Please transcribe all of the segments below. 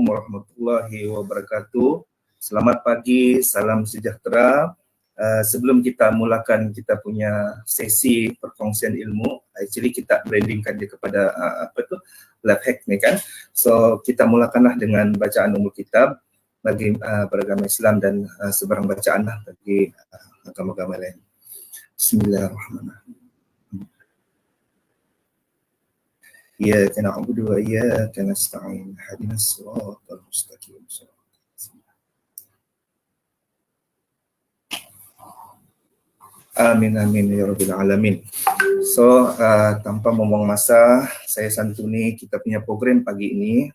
warahmatullahi wabarakatuh. Selamat pagi, salam sejahtera. Sebelum kita mulakan kita punya sesi perkongsian ilmu, actually kita brandingkan dia kepada life hack ni kan. So kita mulakanlah dengan bacaan umul kitab bagi beragama Islam dan sebarang bacaan lah bagi agama-agama lain. Bismillahirrahmanirrahim. Iyyaka na'budu wa iyyaka nasta'in. Ihdinas siratal mustaqim. Amin amin ya rabbil alamin. So tanpa membuang masa, saya santuni kita punya program pagi ini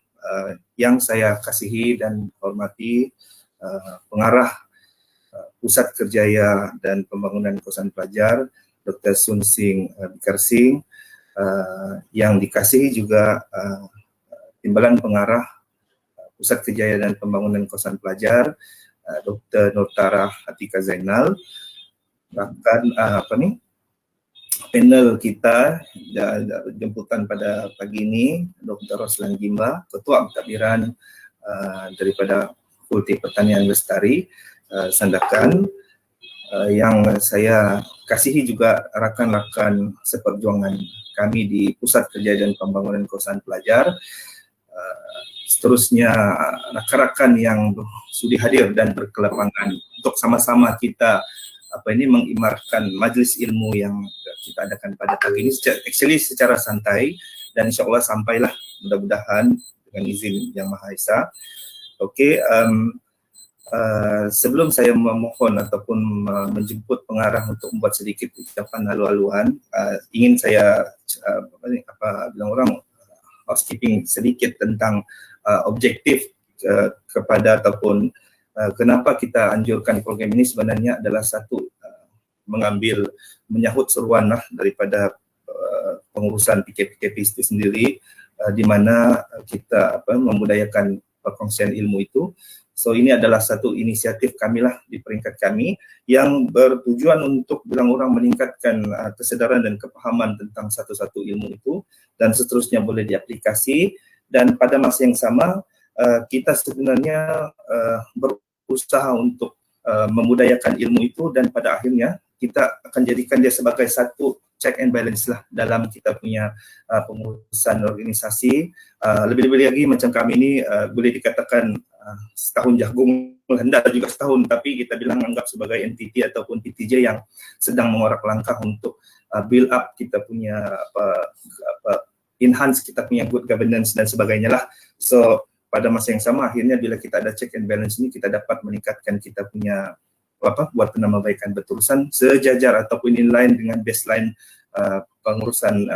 yang saya kasihi dan hormati pengarah Pusat Kerjaya dan Pembangunan Kawasan Pelajar Dr. Sun Sing Bikar Singh, yang dikasihi juga Timbalan Pengarah Pusat Kerjaya dan Pembangunan Kawasan Pelajar Dr. Nurtara Atika Zainal. Bahkan panel kita jemputan pada pagi ini Dr. Roslan Gimba, Ketua Pentadbiran daripada Fakulti Pertanian Lestari Sandakan, yang saya kasihi juga rakan-rakan seperjuangan kami di Pusat Kerja dan Pembangunan Kawasan Pelajar, seterusnya rakan-rakan yang sudi hadir dan berkelapangan untuk sama-sama kita mengimarkan majlis ilmu yang kita adakan pada pagi ini secara santai, dan insyaAllah sampailah mudah-mudahan dengan izin Yang Maha Esa. Okey, sebelum saya memohon ataupun menjemput pengarah untuk membuat sedikit ucapan halu-haluan, ingin saya bilang orang housekeeping sedikit tentang objektif kepada ataupun kenapa kita anjurkan program ini. Sebenarnya adalah satu, menyahut seruan daripada pengurusan PKP itu sendiri, di mana kita membudayakan perkongsian ilmu itu. So ini adalah satu inisiatif kami lah di peringkat kami yang bertujuan untuk bilang orang meningkatkan kesedaran dan kepahaman tentang satu-satu ilmu itu, dan seterusnya boleh diaplikasi. Dan pada masa yang sama kita sebenarnya berusaha untuk membudayakan ilmu itu, dan pada akhirnya kita akan jadikan dia sebagai satu check and balance lah dalam kita punya pengurusan organisasi. Lebih-lebih lagi macam kami ini boleh dikatakan setahun jagung, hendak juga setahun, tapi kita bilang anggap sebagai entiti ataupun PTJ yang sedang mengorak langkah untuk build up kita punya enhance kita punya good governance dan sebagainya lah. So pada masa yang sama akhirnya bila kita ada check and balance ini, kita dapat meningkatkan kita punya buat penambahbaikan berurusan sejajar ataupun inline dengan baseline pengurusan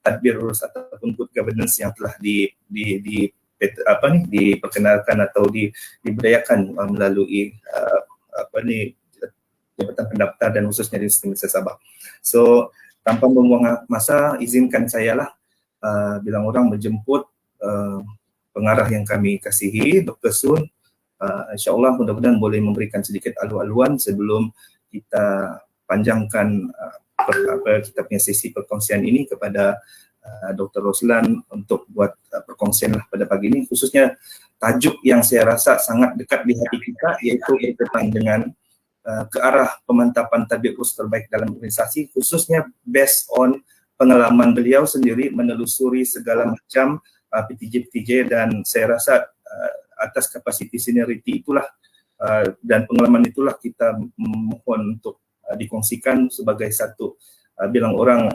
tadbir urus ataupun good governance yang telah diperkenalkan atau dibudayakan melalui Jabatan Pendaftar dan khususnya di sistem Sabah. So tanpa membuang masa, izinkan saya lah bilang orang menjemput pengarah yang kami kasihi, Dr. Sun. InsyaAllah mudah-mudahan boleh memberikan sedikit alu-aluan sebelum kita panjangkan kita punya sesi perkongsian ini kepada Dr. Roslan untuk buat perkongsian lah pada pagi ini, khususnya tajuk yang saya rasa sangat dekat di hati kita, iaitu berkaitan dengan ke arah pemantapan tadbir urus terbaik dalam organisasi, khususnya based on pengalaman beliau sendiri menelusuri segala macam PTJ-PTJ, dan saya rasa atas kapasiti seniority itulah dan pengalaman itulah kita mohon untuk dikongsikan sebagai satu bilang orang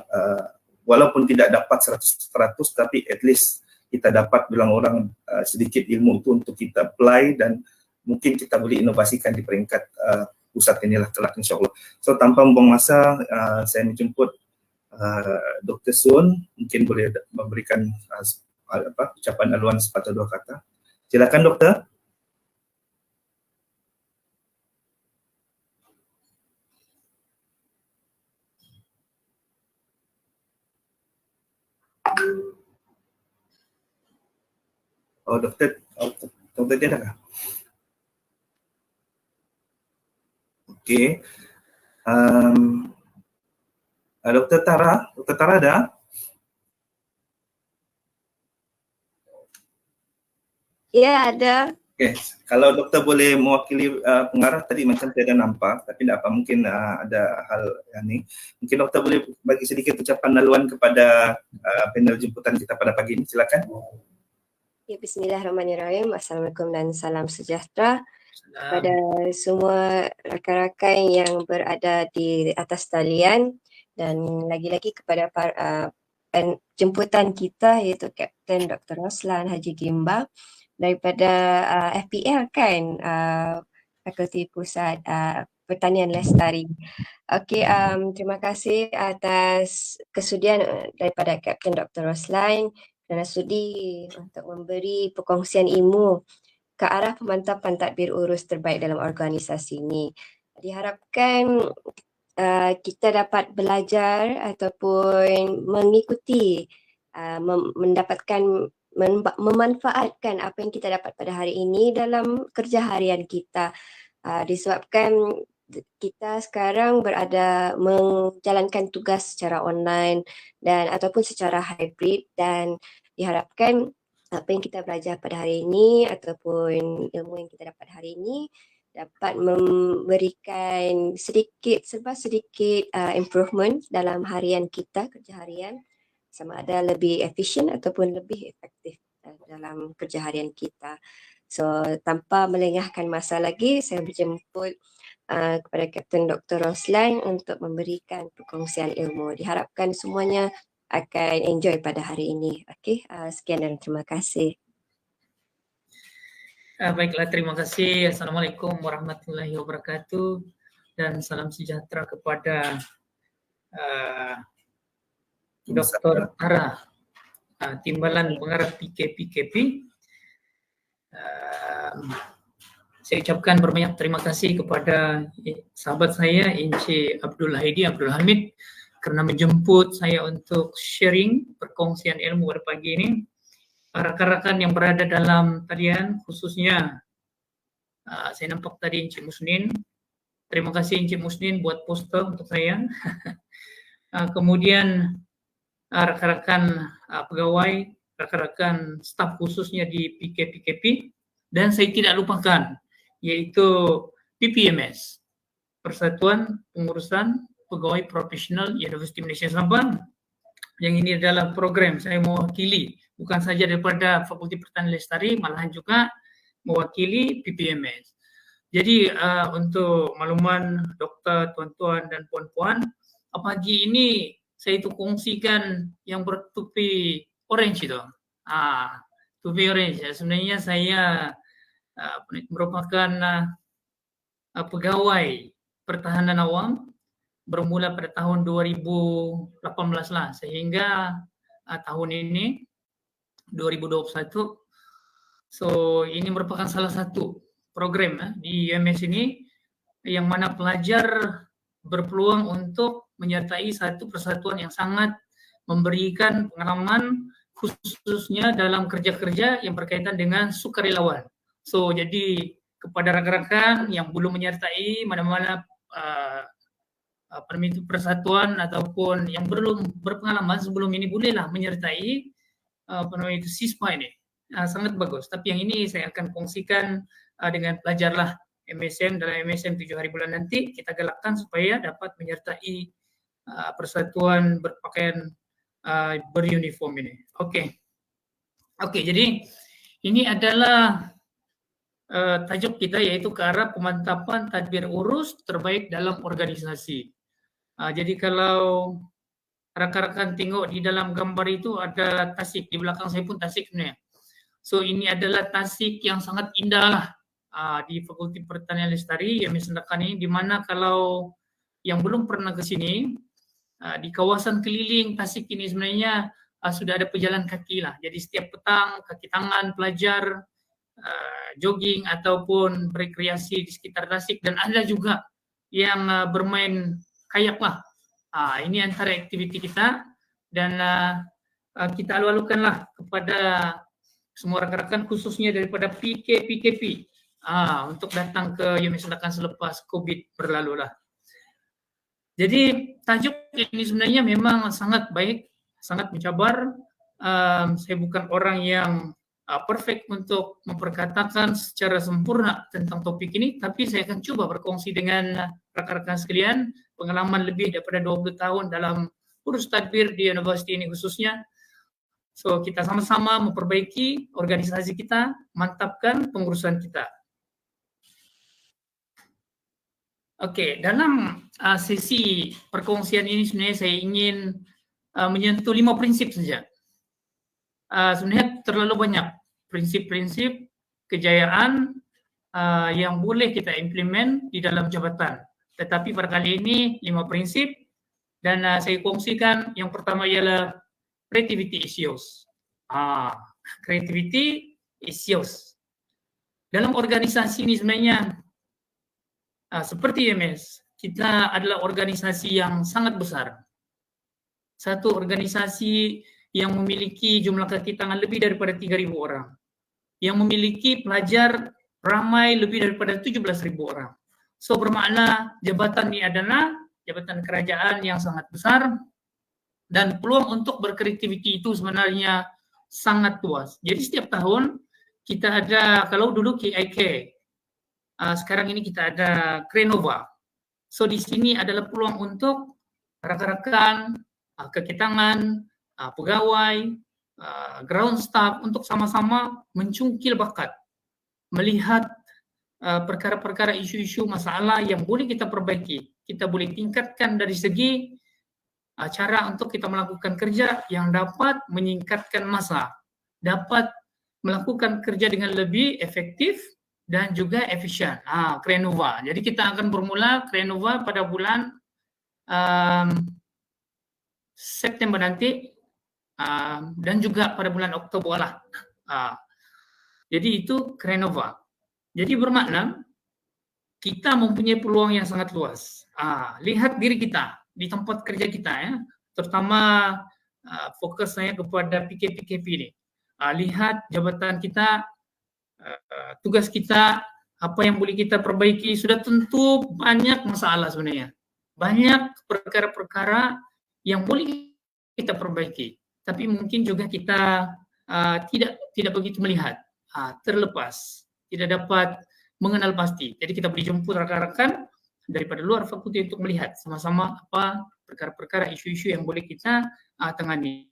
walaupun tidak dapat 100%, tapi at least kita dapat bilang orang sedikit ilmu itu untuk kita apply, dan mungkin kita boleh inovasikan di peringkat pusat inilah kelak insyaAllah. So tanpa membuang masa, saya menjemput Dr. Sun, mungkin boleh memberikan ucapan aluan sepatah dua kata. Silakan doktor. Oh doktor tidak kah? Okey. Doktor Tara ada? Ya, ada. Okey, kalau doktor boleh mewakili pengarah tadi macam tiada nampak, tapi tak apa, mungkin ada hal yang ni. Mungkin doktor boleh bagi sedikit ucapan laluan kepada panel jemputan kita pada pagi ini, silakan. Ya, Bismillahirrahmanirrahim. Assalamualaikum dan salam sejahtera kepada semua rakan-rakan yang berada di atas talian dan lagi-lagi kepada jemputan kita iaitu Kapten Dr. Roslan Haji Gimba daripada FPL kan, Fakulti Pusat Pertanian Lestari. Okey, terima kasih atas kesudian daripada Kapten Dr. Roslan kerana sudi untuk memberi perkongsian ilmu ke arah pemantapan tadbir urus terbaik dalam organisasi ini. Diharapkan kita dapat belajar ataupun mengikuti, memanfaatkan apa yang kita dapat pada hari ini dalam kerja harian kita. Disebabkan kita sekarang menjalankan tugas secara online dan ataupun secara hybrid, dan diharapkan apa yang kita belajar pada hari ini ataupun ilmu yang kita dapat hari ini dapat memberikan serba sedikit improvement dalam harian kita, kerja harian, sama ada lebih efisien ataupun lebih efektif dalam kerja harian kita. So, tanpa melengahkan masa lagi, saya berjemput kepada Kapten Dr. Roslan untuk memberikan perkongsian ilmu. Diharapkan semuanya akan enjoy pada hari ini. Okey, sekian dan terima kasih. Baiklah, terima kasih. Assalamualaikum warahmatullahi wabarakatuh dan salam sejahtera kepada Dr. Ara, Timbalan Pengarah PKPKP. Saya ucapkan berbanyak terima kasih kepada sahabat saya Encik Abdul Hamid kerana menjemput saya untuk sharing perkongsian ilmu pada pagi ini. Rakan-rakan yang berada dalam talian, khususnya saya nampak tadi Encik Musnin. Terima kasih Encik Musnin buat poster untuk saya. Kemudian rakan-rakan pegawai, rakan-rakan staf khususnya di PKPKP, dan saya tidak lupakan yaitu PPMS, Persatuan Pengurusan Pegawai Profesional Universiti Malaysia Sabah. Yang ini adalah program saya mewakili bukan saja daripada Fakulti Pertanian Lestari, malahan juga mewakili PPMS. Jadi untuk makluman doktor, tuan-tuan dan puan-puan, pagi ini saya itu kongsikan yang bertupi orange itu. Tupi orange. Sebenarnya saya merupakan pegawai pertahanan awam bermula pada tahun 2018 lah, sehingga tahun ini 2021. So ini merupakan salah satu program di UMS ini yang mana pelajar berpeluang untuk menyertai satu persatuan yang sangat memberikan pengalaman khususnya dalam kerja-kerja yang berkaitan dengan sukarelawan. So jadi kepada rakan-rakan yang belum menyertai mana-mana persatuan ataupun yang belum berpengalaman sebelum ini, bolehlah menyertai SISPA ini. Sangat bagus. Tapi yang ini saya akan kongsikan dengan pelajarlah MSM. Dalam MSM 7 hari bulan nanti kita galakkan supaya dapat menyertai persatuan berpakaian beruniform ini. Okey, jadi ini adalah tajuk kita, yaitu ke arah pemantapan tadbir urus terbaik dalam organisasi. Jadi kalau rakan-rakan tengok di dalam gambar itu ada tasik, di belakang saya pun tasik sebenarnya. So ini adalah tasik yang sangat indah lah di Fakulti Pertanian Lestari yang diselenggarakan ini, di mana kalau yang belum pernah ke sini, di kawasan keliling tasik ini sebenarnya sudah ada pejalan kaki lah. Jadi setiap petang kaki tangan pelajar jogging ataupun berrekreasi di sekitar tasik, dan ada juga yang bermain kayak lah. Ini antara aktiviti kita, dan kita alu-alukanlah kepada semua rakan-rakan khususnya daripada PKPKP untuk datang ke UMS Sedakan selepas COVID berlalu lah. Jadi tajuk ini sebenarnya memang sangat baik, sangat mencabar. Saya bukan orang yang perfect untuk memperkatakan secara sempurna tentang topik ini, tapi saya akan coba berkongsi dengan rekan-rekan sekalian pengalaman lebih daripada 20 tahun dalam urus tadbir di universiti ini khususnya. So, kita sama-sama memperbaiki organisasi kita, mantapkan pengurusan kita. Oke, dalam sesi perkongsian ini sebenarnya saya ingin menyentuh 5 prinsip saja. Sebenarnya terlalu banyak prinsip-prinsip kejayaan yang boleh kita implement di dalam jabatan. Tetapi pada kali ini 5 prinsip dan saya kongsikan yang pertama ialah creativity issues. Creativity issues. Dalam organisasi ini sebenarnya seperti MS, kita adalah organisasi yang sangat besar. Satu organisasi yang memiliki jumlah kaki tangan lebih daripada 3.000 orang. Yang memiliki pelajar ramai lebih daripada 17.000 orang. So bermakna jabatan ini adalah jabatan kerajaan yang sangat besar dan peluang untuk berkreativiti itu sebenarnya sangat luas. Jadi setiap tahun kita ada, kalau dulu KIK, sekarang ini kita ada Krenova. So di sini adalah peluang untuk rekan-rekan, kaki tangan, pegawai, ground staff untuk sama-sama mencungkil bakat, melihat perkara-perkara isu-isu masalah yang boleh kita perbaiki. Kita boleh tingkatkan dari segi cara untuk kita melakukan kerja yang dapat menyingkatkan masa, dapat melakukan kerja dengan lebih efektif dan juga efisien. Krenova. Jadi kita akan bermula Krenova pada bulan September nanti dan juga pada bulan Oktober lah. Jadi itu Krenova. Jadi bermakna kita mempunyai peluang yang sangat luas. Lihat diri kita di tempat kerja kita ya, terutama fokus saya kepada PKP ini. Lihat jabatan kita, tugas kita, apa yang boleh kita perbaiki. Sudah tentu banyak masalah sebenarnya. Banyak perkara-perkara yang boleh kita perbaiki. Tapi mungkin juga kita tidak begitu melihat, terlepas, tidak dapat mengenal pasti. Jadi kita boleh jemput rekan-rekan daripada luar fakulti untuk melihat sama-sama apa perkara-perkara isu-isu yang boleh kita tangani.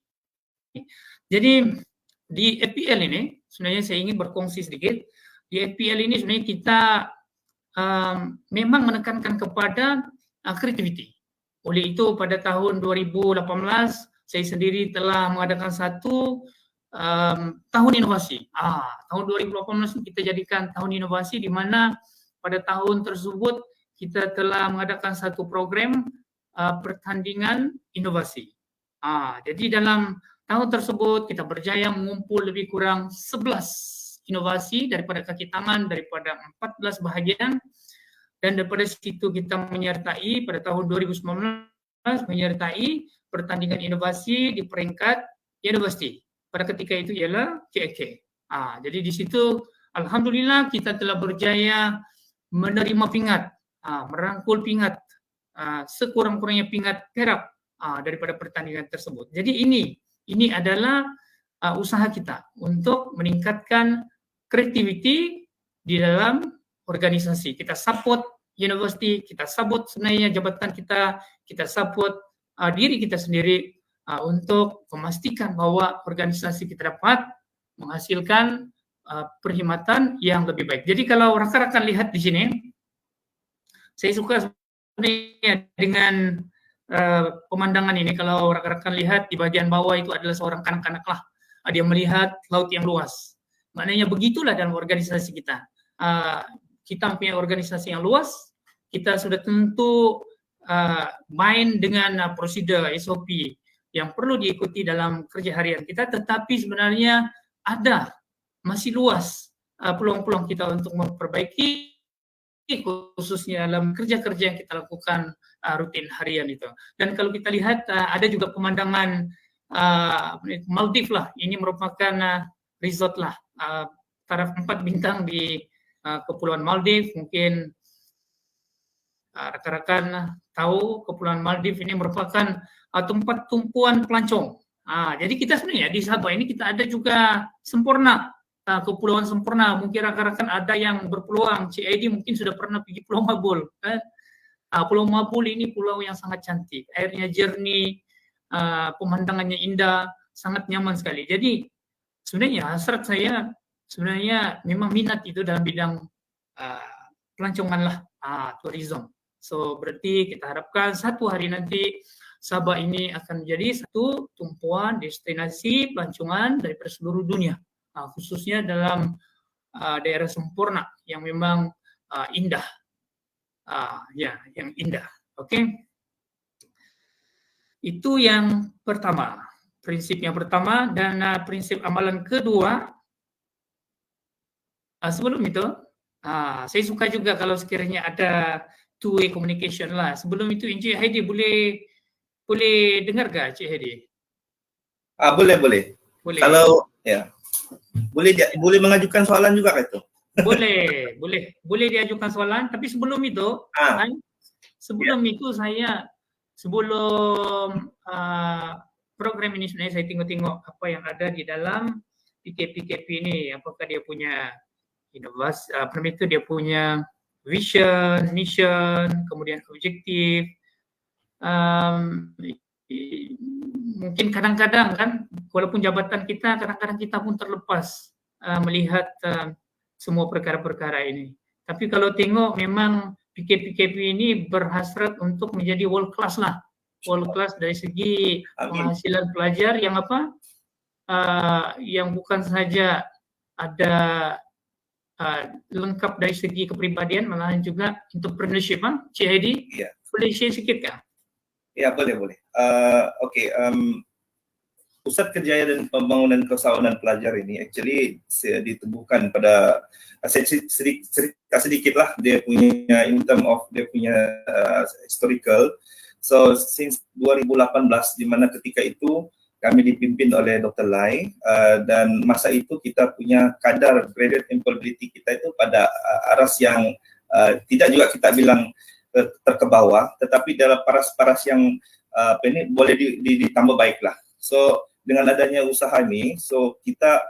Jadi di FPL ini sebenarnya saya ingin berkongsi sedikit. Di FPL ini sebenarnya kita memang menekankan kepada creativity. Oleh itu pada tahun 2018 saya sendiri telah mengadakan satu tahun inovasi. Tahun 2018 kita jadikan tahun inovasi di mana pada tahun tersebut kita telah mengadakan satu program pertandingan inovasi. Jadi dalam tahun tersebut kita berjaya mengumpul lebih kurang 11 inovasi daripada kaki tangan, daripada 14 bahagian, dan daripada situ kita menyertai pada tahun 2019 menyertai pertandingan inovasi di peringkat universiti. Pada ketika itu ialah KIK. Jadi di situ alhamdulillah kita telah berjaya menerima pingat, merangkul pingat, sekurang-kurangnya pingat perak daripada pertandingan tersebut. Jadi ini adalah usaha kita untuk meningkatkan creativity di dalam organisasi. Kita support university, kita support sebenarnya jabatan kita support diri kita sendiri untuk memastikan bahwa organisasi kita dapat menghasilkan perkhidmatan yang lebih baik. Jadi kalau rakan-rakan lihat di sini, saya suka sebenarnya dengan pemandangan ini. Kalau rakan-rakan lihat di bagian bawah itu adalah seorang kanak-kanak lah. Dia melihat laut yang luas. Maknanya begitulah dalam organisasi kita. Kita punya organisasi yang luas, kita sudah tentu main dengan prosedur SOP yang perlu diikuti dalam kerja harian kita, tetapi sebenarnya ada masih luas peluang-peluang kita untuk memperbaiki, khususnya dalam kerja-kerja yang kita lakukan rutin harian itu. Dan kalau kita lihat ada juga pemandangan Maldives lah, ini merupakan resort lah, taraf 4 bintang di Kepulauan Maldives. Mungkin rekan-rekan tahu Kepulauan Maldives ini merupakan tempat tumpuan pelancong. Jadi kita sebenarnya di Sabah ini kita ada juga Sempurna Kepulauan Sempurna. Mungkin rakan-rakan ada yang berpeluang. Cik Edi mungkin sudah pernah pergi Pulau Mabul. Pulau Mabul ini pulau yang sangat cantik. Airnya jernih, pemandangannya indah, sangat nyaman sekali. Jadi sebenarnya hasrat saya sebenarnya memang minat itu dalam bidang pelancongan lah, tourism. So berarti kita harapkan satu hari nanti Sabah ini akan menjadi satu tumpuan destinasi pelancongan dari seluruh dunia, khususnya dalam daerah Sempurna yang memang indah, yang indah. Oke, itu yang pertama, prinsip yang pertama. Dan prinsip amalan kedua, sebelum itu, saya suka juga kalau sekiranya ada two-way communication lah. Sebelum itu, Encik Heidi boleh dengar gak, Cik Heidi? Boleh. Kalau ya, boleh mengajukan soalan juga kan itu? Boleh diajukan soalan. Tapi sebelum itu, itu saya sebelum program ini sebenarnya saya tengok apa yang ada di dalam PKP ini. Apakah dia punya inovasi, dia punya vision, mission, kemudian objektif. Mungkin kadang-kadang kan, walaupun jabatan kita, kadang-kadang kita pun terlepas melihat semua perkara-perkara ini. Tapi kalau tengok memang PKP ini berhasrat untuk menjadi world class lah, world class dari segi penghasilan pelajar yang yang bukan saja ada lengkap dari segi kepribadian, malahan juga entrepreneurship. Cik Heidi, boleh share sikit kah? Ya, boleh. Pusat Kerjaya dan Pembangunan Keusahawanan Pelajar ini actually ditubuhkan pada, saya cerita sedikit lah dia punya in term of dia punya historical. So since 2018, di mana ketika itu kami dipimpin oleh Dr. Lai, dan masa itu kita punya kadar graduate employability kita itu pada aras yang tidak juga kita bilang terkebawah, tetapi dalam paras-paras yang ini boleh ditambah baik lah. So dengan adanya usaha ini, so kita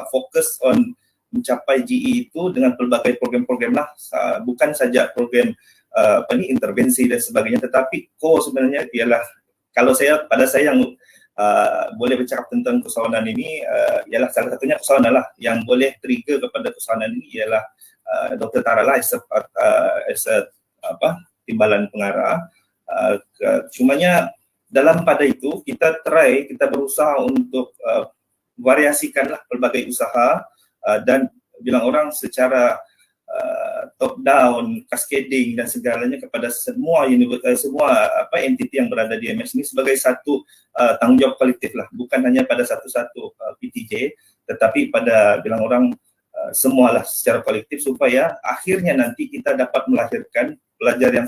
fokus on mencapai GE itu dengan pelbagai program-program lah, bukan saja program intervensi dan sebagainya, tetapi sebenarnya ialah, kalau pada saya yang boleh bercakap tentang keusahawanan ini, ialah salah satunya keusahawanan lah yang boleh trigger kepada keusahawanan ini ialah Dr. Tara lah as a timbalan pengarah. Cumanya dalam pada itu kita berusaha untuk variasikanlah pelbagai usaha, dan bilang orang secara top down, cascading dan segalanya kepada semua entiti yang berada di MS ini sebagai satu tanggung jawab kolektif lah, bukan hanya pada satu-satu PTJ, tetapi pada bilang orang semualah secara kolektif, supaya akhirnya nanti kita dapat melahirkan pelajar yang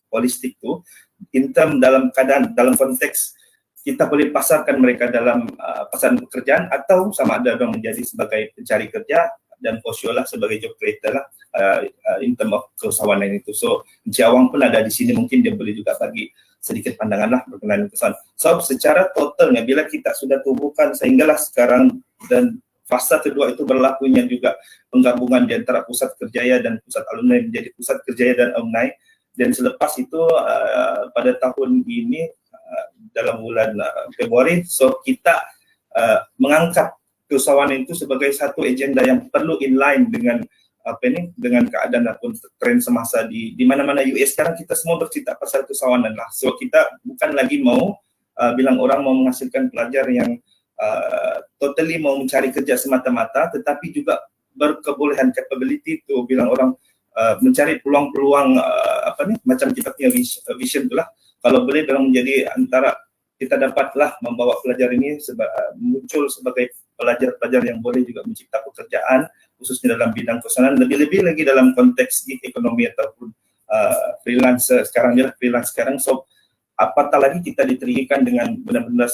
holistik itu in term dalam konteks kita boleh pasarkan mereka dalam pasaran pekerjaan, atau sama ada orang menjadi sebagai pencari kerja dan Posyolah sebagai job creator lah in term of keusahawanan itu. So Encik Awang pun ada di sini, mungkin dia boleh juga bagi sedikit pandangan lah berkenaan kesan. So secara totalnya bila kita sudah tubuhkan sehinggalah sekarang, dan fasa kedua itu berlakunya juga penggabungan di antara Pusat Kerjaya dan Pusat Alumni menjadi Pusat Kerjaya dan Alumni. Dan selepas itu pada tahun ini dalam bulan Februari, so kita mengangkat keusahawanan itu sebagai satu agenda yang perlu inline dengan dengan keadaan ataupun tren semasa di mana-mana US sekarang. Kita semua bercerita pasal keusahawanan lah. So kita bukan lagi mau bilang orang mau menghasilkan pelajar yang totally mau mencari kerja semata-mata, tetapi juga berkebolehan capability tu bilang orang mencari peluang-peluang macam kita punya vision itulah. Kalau boleh dalam menjadi antara kita dapatlah membawa pelajar ini muncul sebagai pelajar-pelajar yang boleh juga mencipta pekerjaan khususnya dalam bidang keusahawanan, lebih-lebih lagi dalam konteks gig ekonomi ataupun freelance sekarang. So apatah lagi kita diterigikan dengan benar-benar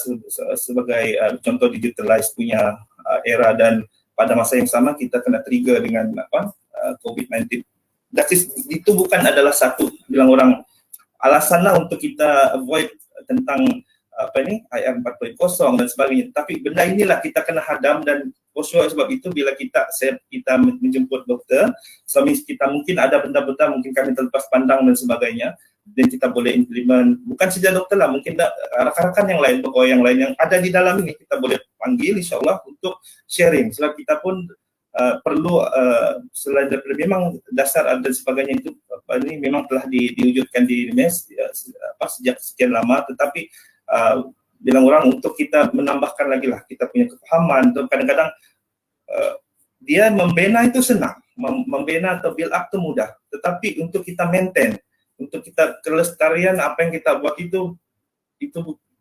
sebagai contoh digitalized punya era, dan pada masa yang sama kita kena trigger dengan COVID-19. Itu bukan adalah satu bilang orang alasanlah untuk kita avoid tentang IR 4.0 dan sebagainya, tapi benda inilah kita kena hadam, dan posko. Sebab itu bila kita menjemput doktor, suami kita mungkin ada benda-benda mungkin kami terlepas pandang dan sebagainya, dan kita boleh implement, bukan saja doktor lah, mungkin rakan-rakan yang lain, pokok yang lain yang ada di dalam ini kita boleh panggil insyaAllah untuk sharing. Sebab kita pun perlu selain daripada memang dasar dan sebagainya itu ini memang telah diwujudkan di MES sejak sekian lama, tetapi bilang orang untuk kita menambahkan lagi lah kita punya kepahaman. Kadang-kadang dia membina itu senang, membina atau build up itu mudah, tetapi untuk kita maintain, untuk kita kelestarian apa yang kita buat itu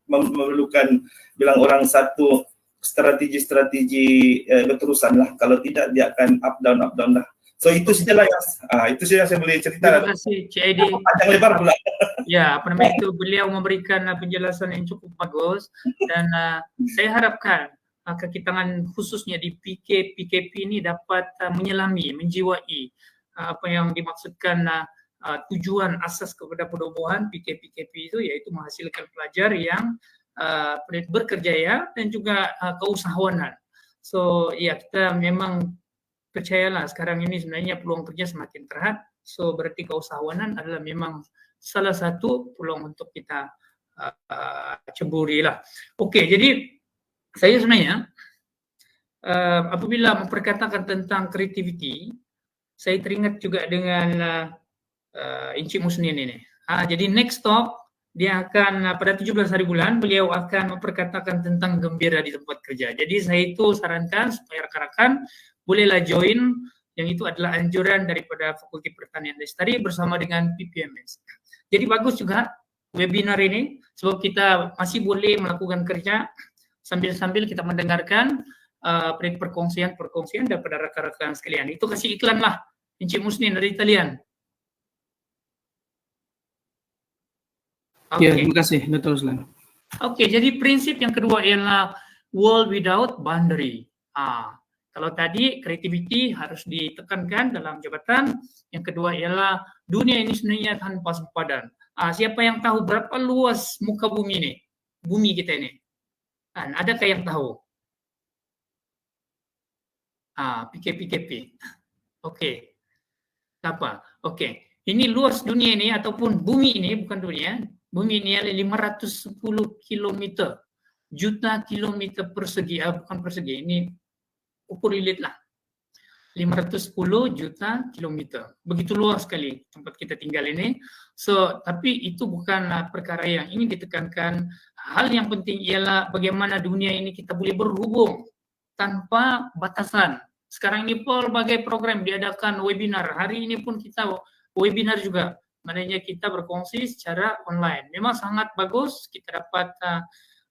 memerlukan bilang orang satu strategi keterusan lah. Kalau tidak dia akan up down lah. So itu sajalah itu saja saya boleh cerita. Terima kasih Cik Aidi. Panjang lebar pula. Ya, apa namanya itu, beliau memberikan penjelasan yang cukup bagus, dan saya harapkan kaki tangan khususnya di PKP ini dapat menyelami, menjiwai apa yang dimaksudkan tujuan asas kepada penubuhan PKP itu, yaitu menghasilkan pelajar yang berkerja ya, dan juga keusahawanan. So ya, kita memang percayalah sekarang ini sebenarnya peluang kerja semakin terhad. So berarti keusahawanan adalah memang salah satu peluang untuk kita cemburi lah. Okey, jadi saya sebenarnya apabila memperkatakan tentang creativity, saya teringat juga dengan Encik Musnin ini. Jadi next stop dia akan pada 17 hari bulan beliau akan memperkatakan tentang gembira di tempat kerja. Jadi saya itu sarankan supaya rekan-rekan bolehlah join, yang itu adalah anjuran daripada Fakulti Pertanian Lestari bersama dengan PPMS. Jadi bagus juga webinar ini sebab kita masih boleh melakukan kerja sambil-sambil kita mendengarkan perkongsian daripada rekan-rekan sekalian. Itu kasih iklan lah Encik Musnin dari Italian. Ya, terima kasih Dr. Ruslan. Oke, jadi prinsip yang kedua ialah world without boundary. Kalau tadi creativity harus ditekankan dalam jabatan, yang kedua ialah dunia ini sebenarnya tanpa sempadan. Siapa yang tahu berapa luas muka bumi ini? Bumi kita ini. Adakah yang tahu? PKP. Oke. Apa? Oke. Ini luas dunia ini ataupun bumi ini, bukan dunia. Bumi ini adalah 510 km, juta kilometer persegi, bukan persegi, ini ukur lilit lah. 510 juta kilometer. Begitu luas sekali tempat kita tinggal ini. So, tapi itu bukan perkara yang ingin ditekankan. Hal yang penting ialah bagaimana dunia ini kita boleh berhubung tanpa batasan. Sekarang ini berbagai program diadakan webinar. Hari ini pun kita webinar juga. Maknanya kita berkongsi secara online. Memang sangat bagus kita dapat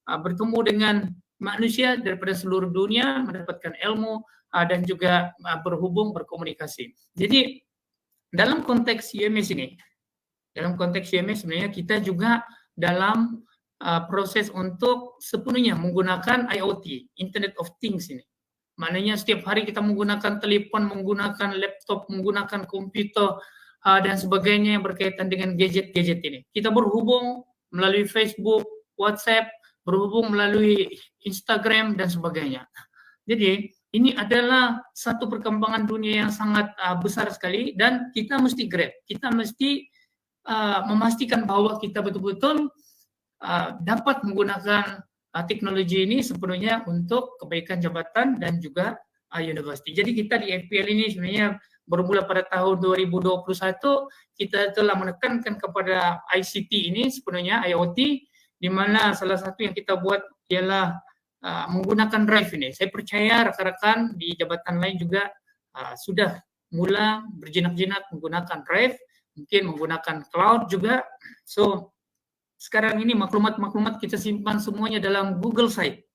bertemu dengan manusia daripada seluruh dunia, mendapatkan ilmu dan juga berhubung, berkomunikasi. Jadi dalam konteks UMS ini, sebenarnya kita juga dalam proses untuk sepenuhnya menggunakan IoT, Internet of Things ini. Maknanya setiap hari kita menggunakan telepon, menggunakan laptop, menggunakan komputer, dan sebagainya yang berkaitan dengan gadget-gadget ini. Kita berhubung melalui Facebook, WhatsApp, berhubung melalui Instagram dan sebagainya. Jadi ini adalah satu perkembangan dunia yang sangat besar sekali, dan kita mesti grab, kita mesti memastikan bahwa kita betul-betul dapat menggunakan teknologi ini sepenuhnya untuk kebaikan jabatan dan juga universiti. Jadi kita di FPL ini sebenarnya bermula pada tahun 2021, kita telah menekankan kepada ICT ini sepenuhnya, IoT, di mana salah satu yang kita buat ialah menggunakan drive ini. Saya percaya rekan-rekan di jabatan lain juga sudah mula berjinak-jinak menggunakan drive, mungkin menggunakan cloud juga. So, sekarang ini maklumat-maklumat kita simpan semuanya dalam Google Site,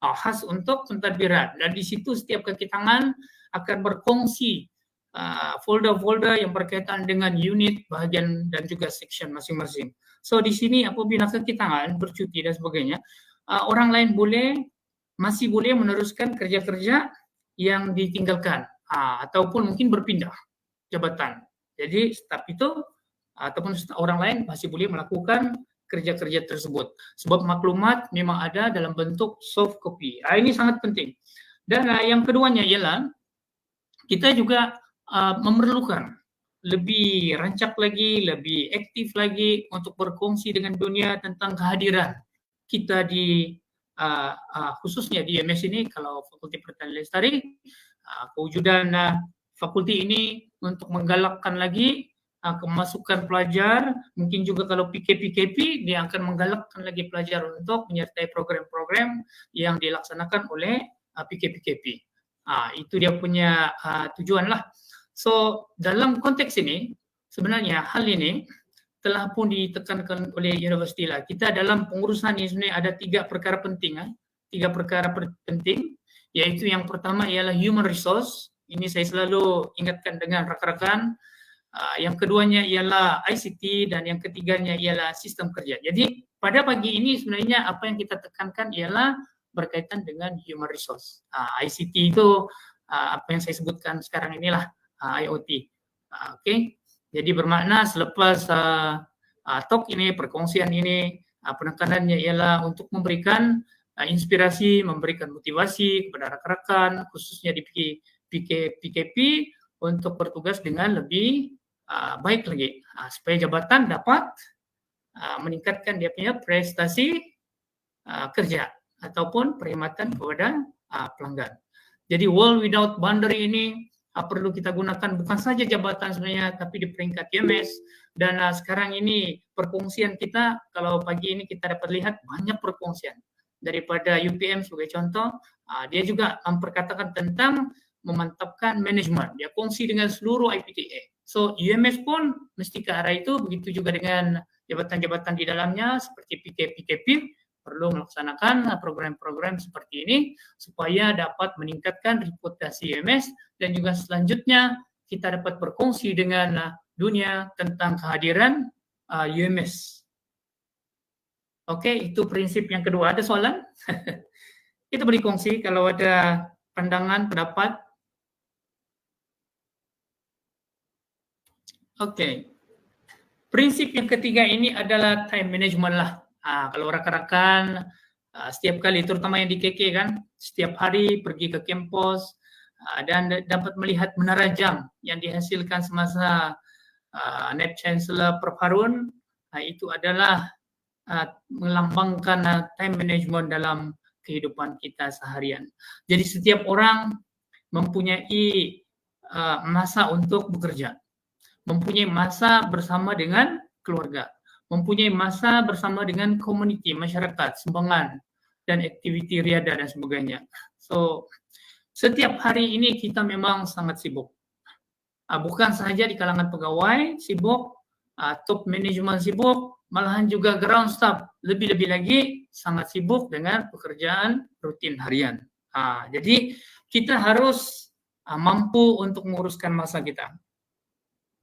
khas untuk pentadbiran. Dan di situ setiap kaki tangan akan berkongsi folder-folder yang berkaitan dengan unit, bahagian dan juga section masing-masing. So di sini apabila kaki tangan bercuti dan sebagainya, orang lain masih boleh meneruskan kerja-kerja yang ditinggalkan ataupun mungkin berpindah jabatan. Jadi staf itu ataupun orang lain masih boleh melakukan kerja-kerja tersebut. Sebab maklumat memang ada dalam bentuk soft copy. Ini sangat penting. Dan yang keduanya ialah kita juga memerlukan lebih rancak lagi, lebih aktif lagi untuk berkongsi dengan dunia tentang kehadiran kita di khususnya di UMS ini, kalau Fakulti Pertanian Lestari, kewujudan fakulti ini untuk menggalakkan lagi kemasukan pelajar, mungkin juga kalau PKP dia akan menggalakkan lagi pelajar untuk menyertai program-program yang dilaksanakan oleh PKP. Itu dia punya tujuan lah. So dalam konteks ini sebenarnya hal ini telah pun ditekankan oleh universiti lah. Kita dalam pengurusan ini sebenarnya ada 3 perkara penting, yaitu yang pertama ialah human resource. Ini saya selalu ingatkan dengan rakan-rakan. Yang keduanya ialah ICT dan yang ketiganya ialah sistem kerja. Jadi pada pagi ini sebenarnya apa yang kita tekankan ialah berkaitan dengan human resource. ICT itu apa yang saya sebutkan sekarang inilah IoT. Oke. Jadi bermakna selepas talk ini, perkongsian ini, penekanannya ialah untuk memberikan inspirasi, memberikan motivasi kepada rekan-rekan, khususnya di PKP, untuk bertugas dengan lebih baik lagi, supaya jabatan dapat meningkatkan dia punya prestasi kerja ataupun perkhidmatan kepada pelanggan. Jadi World Without Boundary ini perlu kita gunakan bukan saja jabatan sebenarnya, tapi di peringkat UMS. Dan sekarang ini perkongsian kita, kalau pagi ini kita dapat lihat banyak perkongsian daripada UPM sebagai contoh. Dia juga memperkatakan tentang memantapkan manajemen. Dia kongsi dengan seluruh IPTA. So UMS pun mesti ke arah itu, begitu juga dengan jabatan-jabatan di dalamnya seperti PKP perlu melaksanakan program-program seperti ini supaya dapat meningkatkan reputasi UMS, dan juga selanjutnya kita dapat berkongsi dengan dunia tentang kehadiran UMS. Oke, itu prinsip yang kedua. Ada soalan? Kita beri kongsi kalau ada pandangan, pendapat. Oke. Prinsip yang ketiga ini adalah time management lah. Kalau rakan-rakan setiap kali, terutama yang di KK kan, setiap hari pergi ke kampus dan dapat melihat menara jam yang dihasilkan semasa Naib Chancellor Prof Harun, itu adalah melambangkan time management dalam kehidupan kita seharian. Jadi setiap orang mempunyai masa untuk bekerja, mempunyai masa bersama dengan keluarga, mempunyai masa bersama dengan komuniti, masyarakat, sumbangan, dan aktiviti riadah dan sebagainya. So, setiap hari ini kita memang sangat sibuk. Bukan sahaja di kalangan pegawai sibuk, top management sibuk, malahan juga ground staff lebih-lebih lagi sangat sibuk dengan pekerjaan rutin harian. Jadi kita harus mampu untuk menguruskan masa kita.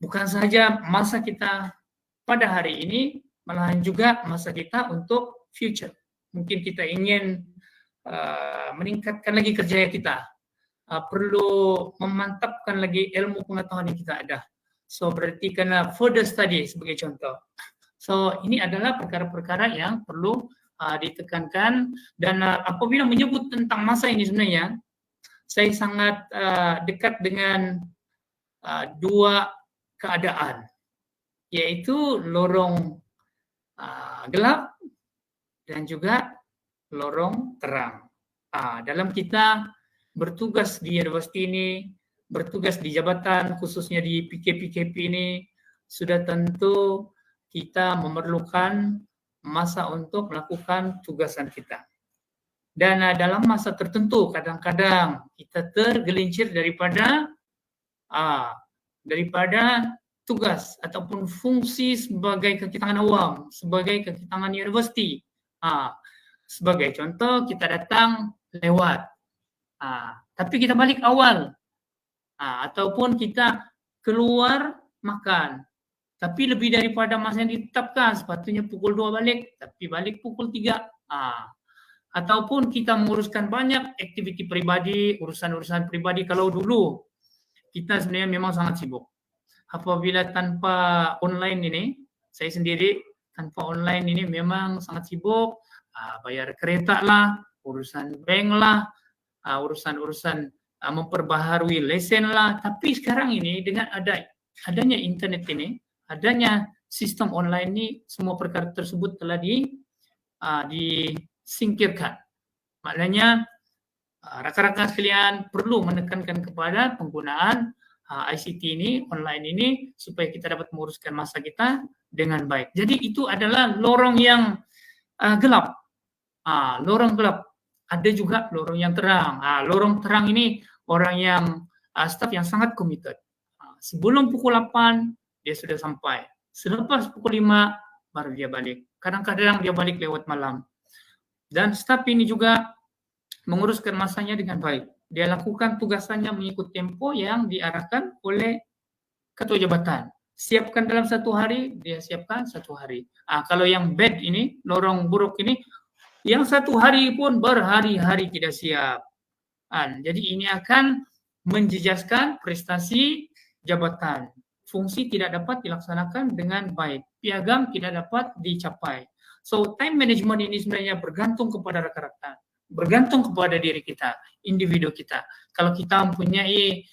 Bukan saja masa kita pada hari ini, malahan juga masa kita untuk future. Mungkin kita ingin meningkatkan lagi kerja kita, perlu memantapkan lagi ilmu pengetahuan yang kita ada. So berarti kena further study sebagai contoh. So ini adalah perkara-perkara yang perlu ditekankan, dan apabila menyebut tentang masa ini sebenarnya saya sangat dekat dengan dua keadaan, yaitu lorong gelap dan juga lorong terang. Dalam kita bertugas di universiti ini, bertugas di jabatan, khususnya di PKP ini, sudah tentu kita memerlukan masa untuk melakukan tugasan kita. Dan dalam masa tertentu, kadang-kadang kita tergelincir daripada tugas ataupun fungsi sebagai kaki tangan awam, sebagai kaki tangan universiti. Sebagai contoh, kita datang lewat, tapi kita balik awal, ataupun kita keluar makan, tapi lebih daripada masa yang ditetapkan, sepatutnya pukul 2 balik, tapi balik pukul 3. Ataupun kita menguruskan banyak aktiviti pribadi, urusan-urusan pribadi. Kalau dulu kita sebenarnya memang sangat sibuk. Apabila tanpa online ini, saya sendiri tanpa online ini memang sangat sibuk, bayar kereta lah, urusan bank lah, urusan-urusan memperbaharui lesen lah. Tapi sekarang ini dengan adanya internet ini, adanya sistem online ini, semua perkara tersebut telah disingkirkan. Maknanya rakan-rakan sekalian perlu menekankan kepada penggunaan ICT ini, online ini, supaya kita dapat menguruskan masa kita dengan baik. Jadi itu adalah lorong yang gelap. Lorong gelap. Ada juga lorong yang terang. Lorong terang ini orang yang staf yang sangat committed. Sebelum pukul 8 dia sudah sampai. Selepas pukul 5 baru dia balik. Kadang-kadang dia balik lewat malam. Dan staf ini juga menguruskan masanya dengan baik. Dia lakukan tugasannya mengikut tempo yang diarahkan oleh ketua jabatan. Siapkan dalam 1 hari, dia siapkan 1 hari. Kalau yang bad ini, lorong buruk ini, yang 1 hari pun berhari-hari tidak siap. Jadi ini akan menjejaskan prestasi jabatan. Fungsi tidak dapat dilaksanakan dengan baik. Piagam tidak dapat dicapai. So time management ini sebenarnya bergantung kepada rekan-rekan, bergantung kepada diri kita, individu kita. Kalau kita mempunyai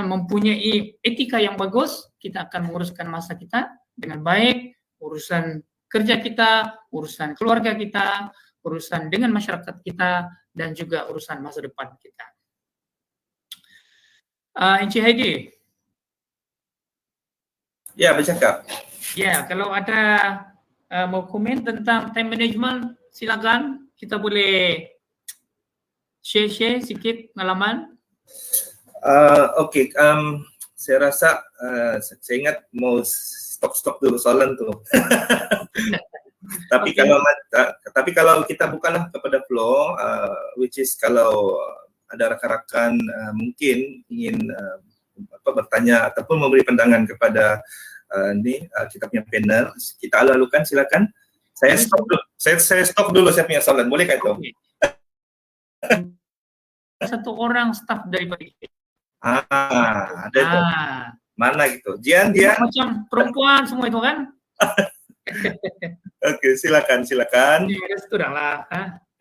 mempunyai etika yang bagus, kita akan menguruskan masa kita dengan baik, urusan kerja kita, urusan keluarga kita, urusan dengan masyarakat kita, dan juga urusan masa depan kita. Encik Heidi. Ya, bercakap. Ya, kalau ada mau komen tentang time management, silakan. Kita boleh share sedikit pengalaman. Okey, saya rasa saya ingat mau stok dulu soalan tu. Tapi kalau kita bukalah kepada flow, which is kalau ada rakan-rakan mungkin ingin bertanya ataupun memberi pandangan kepada kita punya panel, kita lalukan, silakan. Saya stop dulu. Saya stop dulu saya punya soalan. Bolehkah itu? Okay. Satu orang staf daripada kita. Ada itu. Mana gitu? Jian. Macam perempuan semua itu kan? Okey, silakan. Ya, sudahlah.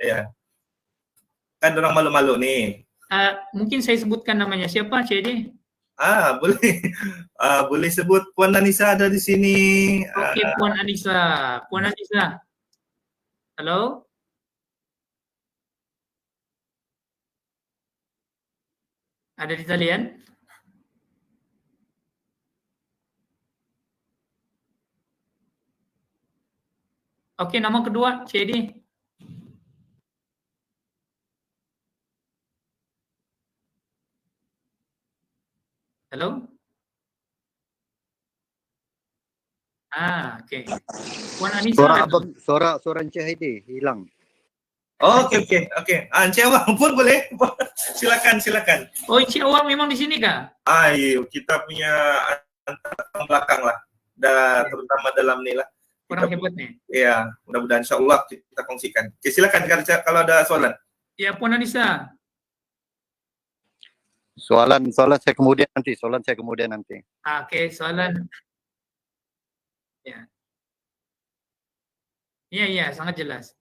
Ya. Kan orang malu-malu nih. Mungkin saya sebutkan namanya. Siapa, Cik? Boleh. Boleh sebut Puan Anissa ada di sini. Okey, Puan Anissa. Halo? Ada di talian? Okey, nama kedua, Cik. Halo? Okey. Puan Anissa. Suara Encik Heidi hilang. Okey. Encik Awang pun boleh. Silakan. Oh, Encik Awang memang di sini kah? Kita punya antara belakang lah. Dan terutama dalam ni lah. Orang hebat nih. Ya, mudah-mudahan insya-Allah kita kongsikan. Okey, silakan kalau ada soalan. Ya, Puan Anissa. Soalan saya kemudian nanti. Okey, soalan. Ya. Ya, sangat jelas.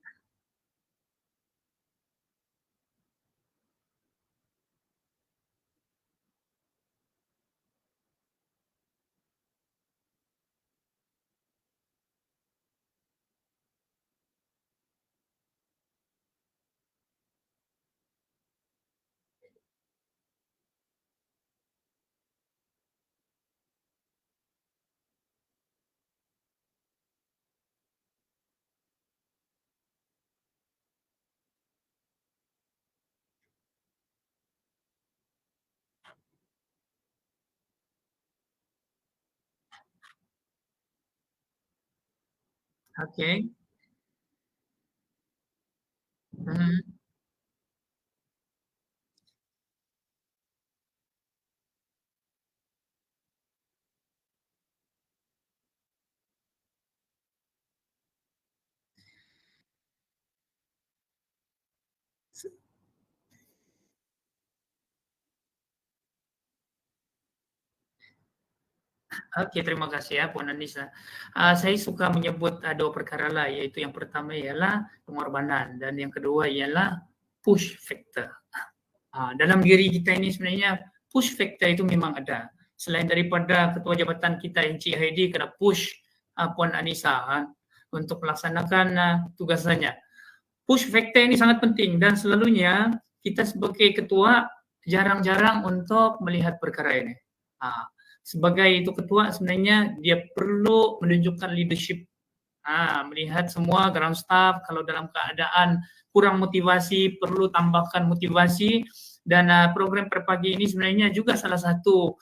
Okey. Oke, terima kasih ya Puan Anissa. Saya suka menyebut 2 perkara lah, yaitu yang pertama ialah pengorbanan dan yang kedua ialah push factor. Dalam diri kita ini sebenarnya push factor itu memang ada. Selain daripada ketua jabatan kita Encik Heidi kena push Puan Anissa untuk melaksanakan tugasannya. Push factor ini sangat penting dan selalunya kita sebagai ketua jarang-jarang untuk melihat perkara ini. Sebagai itu ketua sebenarnya dia perlu menunjukkan leadership. Melihat semua ground staff kalau dalam keadaan kurang motivasi perlu tambahkan motivasi dan program perpagi ini sebenarnya juga salah satu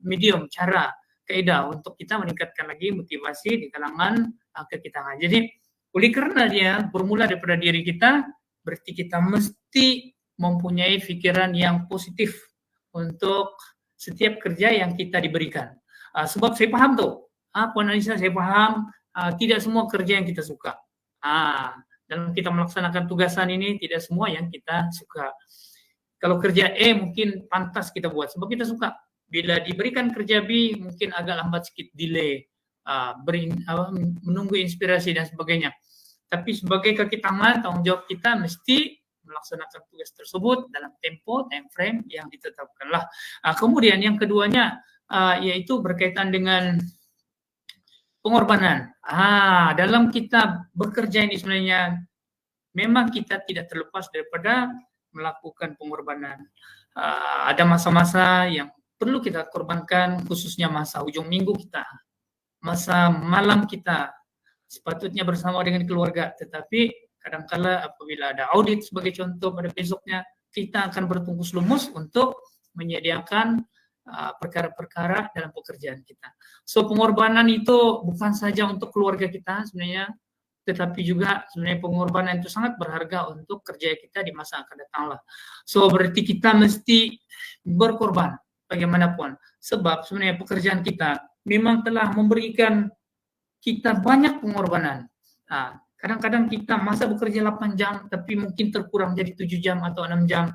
medium cara kaidah untuk kita meningkatkan lagi motivasi di kalangan kekitangan. Jadi oleh kerana dia bermula daripada diri kita, berarti kita mesti mempunyai fikiran yang positif untuk setiap kerja yang kita diberikan. Sebab saya paham tuh, Puan Anissa, saya paham tidak semua kerja yang kita suka. Dalam kita melaksanakan tugasan ini tidak semua yang kita suka. Kalau kerja E mungkin pantas kita buat sebab kita suka. Bila diberikan kerja B mungkin agak lambat sedikit, delay, menunggu inspirasi dan sebagainya. Tapi sebagai kaki tangan, tanggung jawab kita mesti melaksanakan tugas tersebut dalam tempo, time frame yang ditetapkanlah. Kemudian yang keduanya yaitu berkaitan dengan pengorbanan. Dalam kita bekerja ini sebenarnya memang kita tidak terlepas daripada melakukan pengorbanan. Ada masa-masa yang perlu kita korbankan, khususnya masa ujung minggu kita, masa malam kita, sepatutnya bersama dengan keluarga. Tetapi kadangkala apabila ada audit sebagai contoh pada besoknya, kita akan bertungkus lumus untuk menyediakan perkara-perkara dalam pekerjaan kita. So pengorbanan itu bukan saja untuk keluarga kita sebenarnya, tetapi juga sebenarnya pengorbanan itu sangat berharga untuk kerja kita di masa akan datang lah. So berarti kita mesti berkorban bagaimanapun. Sebab sebenarnya pekerjaan kita memang telah memberikan kita banyak pengorbanan. Kadang-kadang kita masa bekerja 8 jam tapi mungkin terkurang jadi 7 jam atau 6 jam.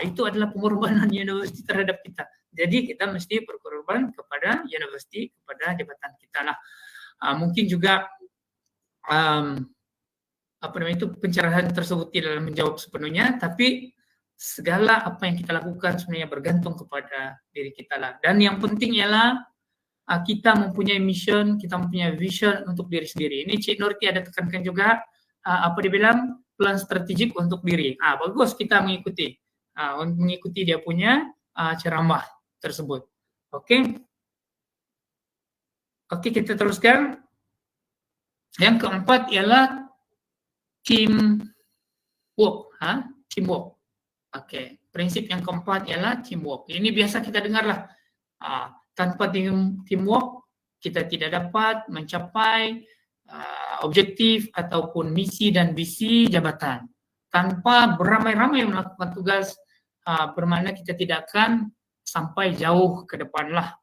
Itu adalah pengorbanan universiti terhadap kita. Jadi kita mesti berkorban kepada universiti, kepada jabatan kita lah. Mungkin juga pencerahan tersebut tidak menjawab sepenuhnya, tapi segala apa yang kita lakukan sebenarnya bergantung kepada diri kita lah. Dan yang penting ialah kita mempunyai mission, kita mempunyai vision untuk diri sendiri. Ini Cik Nurti ada tekankan juga apa dibilang plan strategik untuk diri. Bagus kita mengikuti dia punya ceramah tersebut. Oke, kita teruskan. Yang keempat ialah teamwork. Teamwork. Prinsip yang keempat ialah teamwork. Ini biasa kita dengar lah. Tanpa teamwork kita tidak dapat mencapai objektif ataupun misi dan visi jabatan. Tanpa beramai-ramai melakukan tugas, bermakna kita tidak akan sampai jauh ke depan lah.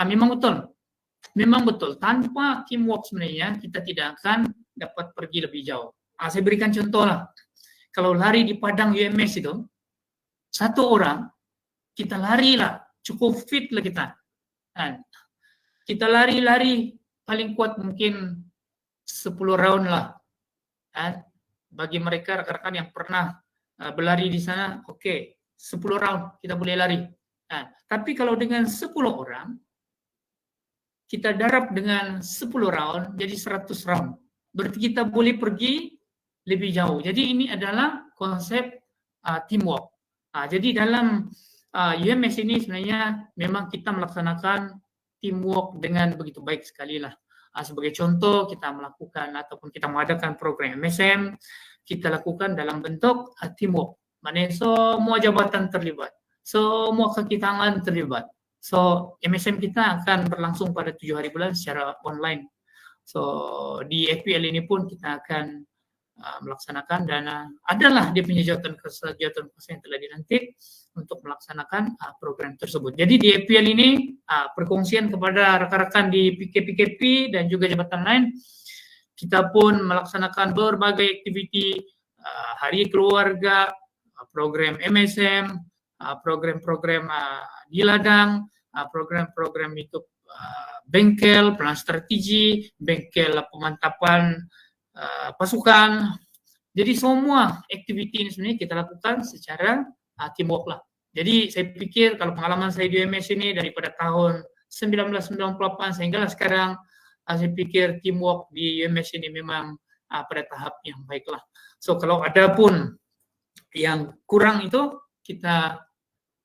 Memang betul. Tanpa teamwork sebenarnya kita tidak akan dapat pergi lebih jauh. Saya berikan contoh lah. Kalau lari di padang UMS itu, satu orang kita lari lah, cukup fit lah kita. Kita lari paling kuat mungkin 10 round lah. Bagi mereka rekan-rekan yang pernah berlari di sana, 10 round kita boleh lari. Tapi kalau dengan 10 orang, kita darab dengan 10 round, jadi 100 round. Berarti kita boleh pergi lebih jauh. Jadi ini adalah konsep teamwork. Jadi dalam UMS ini sebenarnya memang kita melaksanakan teamwork dengan begitu baik sekali lah. Sebagai contoh kita melakukan ataupun kita mengadakan program MSM, kita lakukan dalam bentuk teamwork. Maknanya semua jabatan terlibat, semua kaki tangan terlibat. So MSM kita akan berlangsung pada 7 hari bulan secara online. So di FPL ini pun kita akan melaksanakan dan adalah dia punya jawatan kuasa yang telah dilantik untuk melaksanakan program tersebut. Jadi di FPL ini perkongsian kepada rekan-rekan di PKP dan juga jabatan lain, kita pun melaksanakan berbagai aktiviti hari keluarga, program MSM, program-program di ladang, program-program itu bengkel, plan strategi, bengkel pemantapan pasukan. Jadi semua aktiviti ini sebenarnya kita lakukan secara teamwork lah. Jadi saya pikir kalau pengalaman saya di UMS ini daripada tahun 1998 sehingga sekarang, saya pikir teamwork di UMS ini memang pada tahap yang baiklah. So kalau ada pun yang kurang itu kita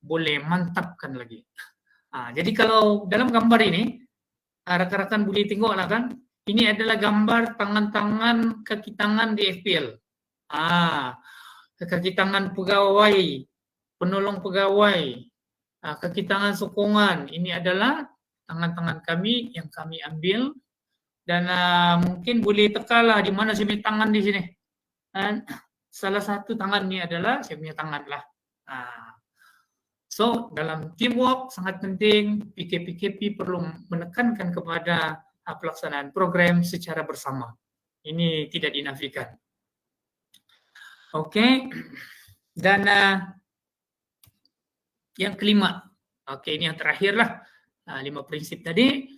boleh mantapkan lagi. Jadi kalau dalam gambar ini rekan-rekan boleh tengoklah kan, ini adalah gambar tangan-tangan, kaki tangan di FPL. Kaki tangan pegawai, penolong pegawai, kaki tangan sokongan. Ini adalah tangan-tangan kami yang kami ambil dan mungkin boleh tekalah di mana saya punya tangan di sini. Dan salah satu tangan ini adalah saya punya tangan lah. So dalam teamwork sangat penting, PKP perlu menekankan kepada pelaksanaan program secara bersama. Ini tidak dinafikan. Oke, dan yang kelima, ini yang terakhir lah, 5 prinsip tadi,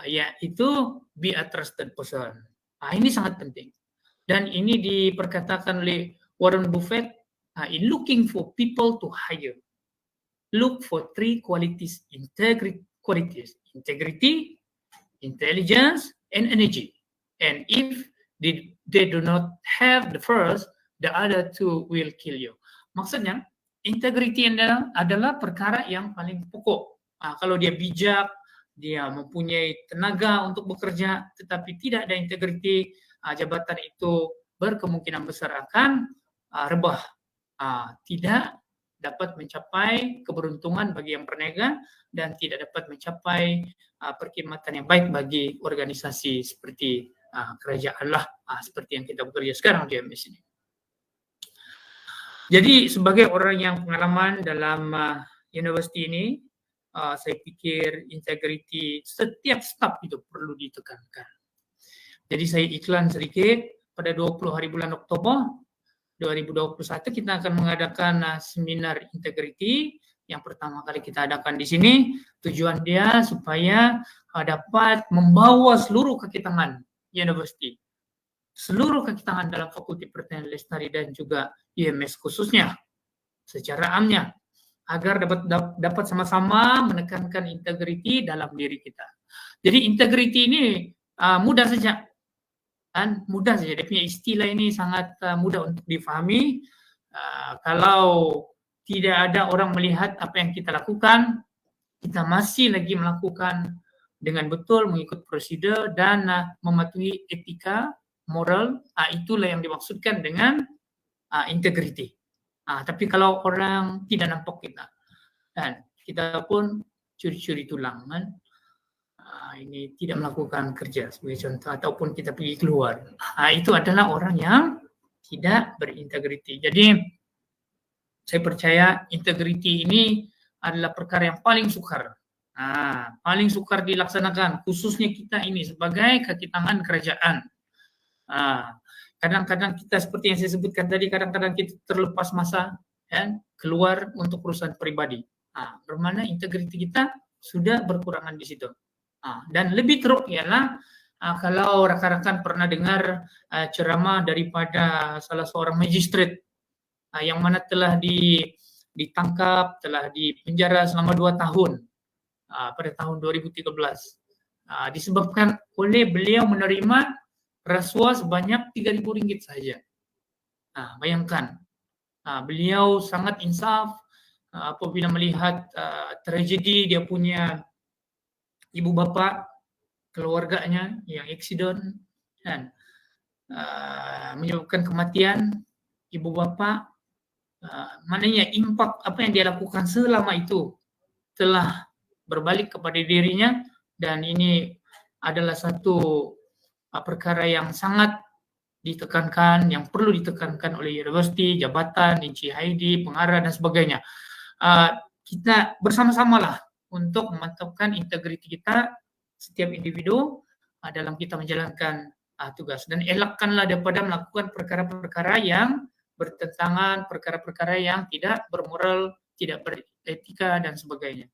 yaitu be a trusted person. Ini sangat penting. Dan ini diperkatakan oleh Warren Buffett, in looking for people to hire, look for 3 qualities, integrity, intelligence, and energy. And if they do not have the first, the other 2 will kill you. Maksudnya, integrity adalah perkara yang paling pokok. Kalau dia bijak, dia mempunyai tenaga untuk bekerja, tetapi tidak ada integrity, jabatan itu berkemungkinan besar akan rebah. Tidak dapat mencapai keberuntungan bagi yang berniaga dan tidak dapat mencapai perkhidmatan yang baik bagi organisasi seperti kerajaan lah, seperti yang kita bekerja sekarang di UMS ini. Jadi sebagai orang yang pengalaman dalam universiti ini, saya pikir integriti setiap staf itu perlu ditekankan. Jadi saya iklan sedikit, pada 20 hari bulan Oktober 2021 kita akan mengadakan seminar integriti yang pertama kali kita adakan di sini. Tujuan dia supaya dapat membawa seluruh kaki tangan universiti, seluruh kaki tangan dalam Fakulti Pertanian Lestari dan juga UMS khususnya secara amnya, agar dapat sama-sama menekankan integriti dalam diri kita. Jadi integriti ini mudah saja, kan? Mudah saja. Dia punya istilah ini sangat mudah untuk difahami. Kalau tidak ada orang melihat apa yang kita lakukan, kita masih lagi melakukan dengan betul, mengikut prosedur dan mematuhi etika, moral, itulah yang dimaksudkan dengan integrity. Tapi kalau orang tidak nampak kita, dan kita pun curi-curi tulang, kan? Ini tidak melakukan kerja sebagai contoh, ataupun kita pergi keluar, itu adalah orang yang tidak berintegriti. Jadi saya percaya integriti ini adalah perkara yang paling sukar, paling sukar dilaksanakan, khususnya kita ini sebagai kaki tangan kerajaan. Kadang-kadang kita seperti yang saya sebutkan tadi, kadang-kadang kita terlepas masa dan keluar untuk urusan pribadi. Bermana integriti kita sudah berkurangan di situ. Dan lebih teruk ialah kalau rakan-rakan pernah dengar ceramah daripada salah seorang magistrate yang mana telah ditangkap, telah dipenjara selama 2 tahun pada tahun 2013 disebabkan oleh beliau menerima rasuah sebanyak RM3.000 saja. Bayangkan, beliau sangat insaf apabila melihat tragedi dia punya ibu bapa, keluarganya yang eksiden dan menyebabkan kematian ibu bapa. Maknanya impak apa yang dia lakukan selama itu telah berbalik kepada dirinya, dan ini adalah satu perkara yang sangat ditekankan, yang perlu ditekankan oleh universiti, jabatan, INCHID, pengarah dan sebagainya. Kita bersama-samalah untuk memantapkan integriti kita setiap individu dalam kita menjalankan tugas, dan elakkanlah daripada melakukan perkara-perkara yang bertentangan, perkara-perkara yang tidak bermoral, tidak beretika dan sebagainya.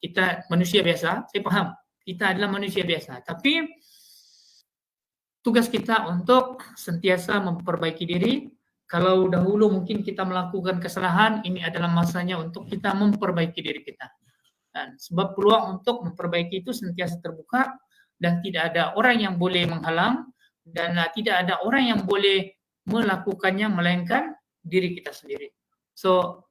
Kita manusia biasa, saya paham, kita adalah manusia biasa, tapi tugas kita untuk sentiasa memperbaiki diri. Kalau dahulu mungkin kita melakukan kesalahan, ini adalah masanya untuk kita memperbaiki diri kita. Dan sebab peluang untuk memperbaiki itu sentiasa terbuka dan tidak ada orang yang boleh menghalang dan tidak ada orang yang boleh melakukannya melainkan diri kita sendiri. So,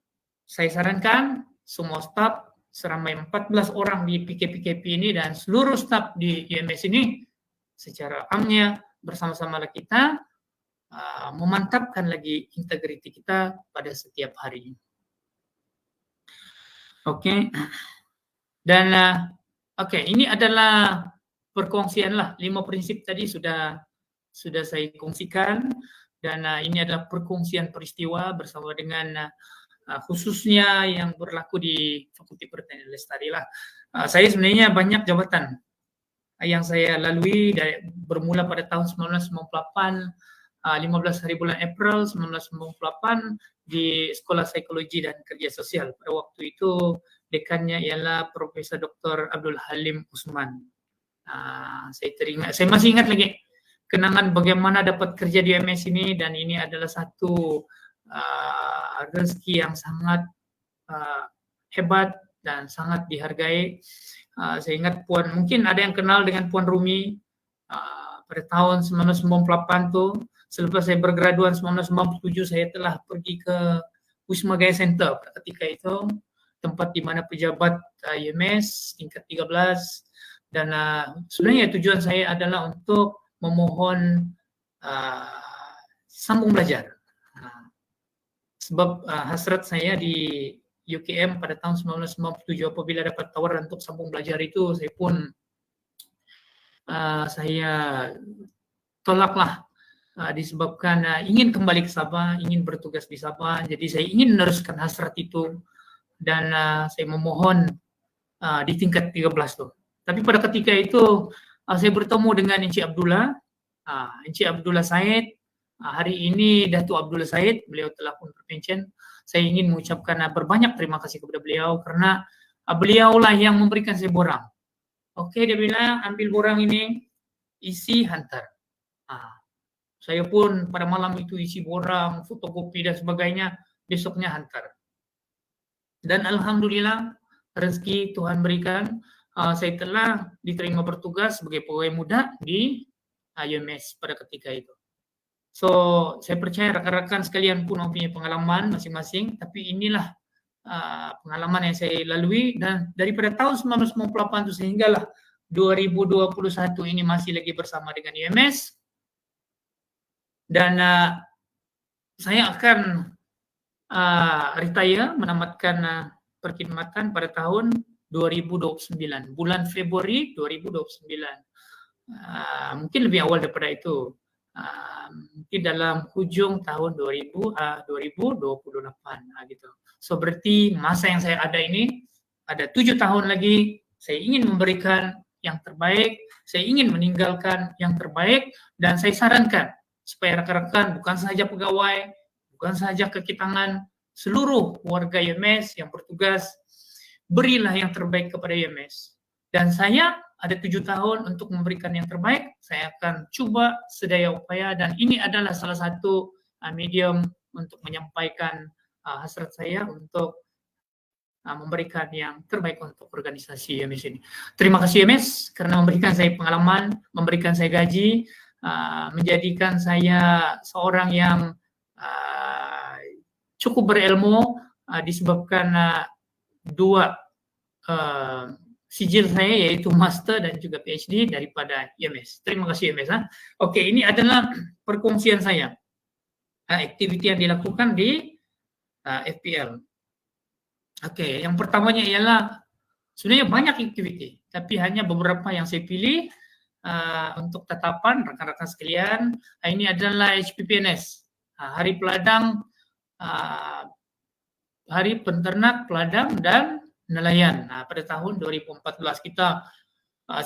saya sarankan semua staf seramai 14 orang di PKPKP ini dan seluruh staf di UMS ini secara amnya bersama-sama kita memantapkan lagi integriti kita pada setiap hari. Oke. Dan ini adalah perkongsian lah 5 prinsip tadi sudah saya kongsikan dan ini adalah perkongsian peristiwa bersama dengan khususnya yang berlaku di Fakulti Pertanian Lestari lah. Saya sebenarnya banyak jabatan yang saya lalui bermula pada tahun 1998, 15 hari bulan April 1998 di Sekolah Psikologi dan Kerja Sosial. Pada waktu itu dekannya ialah Profesor Dr. Abdul Halim Usman. Saya masih ingat lagi kenangan bagaimana dapat kerja di UMS ini dan ini adalah satu rezeki yang sangat hebat dan sangat dihargai. Saya ingat mungkin ada yang kenal dengan Puan Rumi pada tahun 1998 tuh. Selepas saya bergraduan 1997 saya telah pergi ke Wisma Gaya Center ketika itu, tempat di mana pejabat UMS tingkat 13 dan sebenarnya tujuan saya adalah untuk memohon sambung belajar. Sebab hasrat saya di UKM pada tahun 1997 apabila dapat tawaran untuk sambung belajar itu saya pun saya tolaklah disebabkan ingin kembali ke Sabah, ingin bertugas di Sabah, jadi saya ingin meneruskan hasrat itu dan saya memohon di tingkat 13 tuh. Tapi pada ketika itu saya bertemu dengan Encik Abdullah, Encik Abdullah Said. Hari ini Datuk Abdullah Said, beliau telah pun berpensiun. Saya ingin mengucapkan berbanyak terima kasih kepada beliau karena beliaulah yang memberikan saya borang. Oke, dia bilang ambil borang ini, isi hantar. Saya pun pada malam itu isi borang, fotokopi dan sebagainya, besoknya hantar. Dan alhamdulillah rezeki Tuhan berikan, saya telah diterima bertugas sebagai pegawai muda di UMS pada ketika itu. So, saya percaya rekan-rekan sekalian pun mempunyai pengalaman masing-masing, tapi inilah pengalaman yang saya lalui dan daripada tahun 1998 itu sehinggalah 2021 ini masih lagi bersama dengan UMS. Dan saya akan retire, menamatkan perkhidmatan pada tahun 2029, bulan Februari 2029. Mungkin lebih awal daripada itu, mungkin dalam hujung tahun 2028 gitu. So berarti masa yang saya ada ini ada 7 tahun lagi. Saya ingin memberikan yang terbaik, saya ingin meninggalkan yang terbaik, dan saya sarankan supaya rekan-rekan bukan saja pegawai, bukan saja kaki tangan, seluruh warga UMS yang bertugas, berilah yang terbaik kepada UMS. Dan saya ada 7 tahun untuk memberikan yang terbaik, saya akan coba sedaya upaya dan ini adalah salah satu medium untuk menyampaikan hasrat saya untuk memberikan yang terbaik untuk organisasi UMS ini. Terima kasih UMS karena memberikan saya pengalaman, memberikan saya gaji, menjadikan saya seorang yang cukup berilmu disebabkan 2 sijil saya yaitu master dan juga PhD daripada UMS. Terima kasih UMS. Oke, ini adalah perkongsian saya. Aktiviti yang dilakukan di FPL. Oke, yang pertamanya ialah sebenarnya banyak aktiviti, tapi hanya beberapa yang saya pilih untuk tetapan rekan-rekan sekalian. Ini adalah HPPNS, Hari Peladang, Hari Penternak, Peladang dan Nelayan. Pada tahun 2014 kita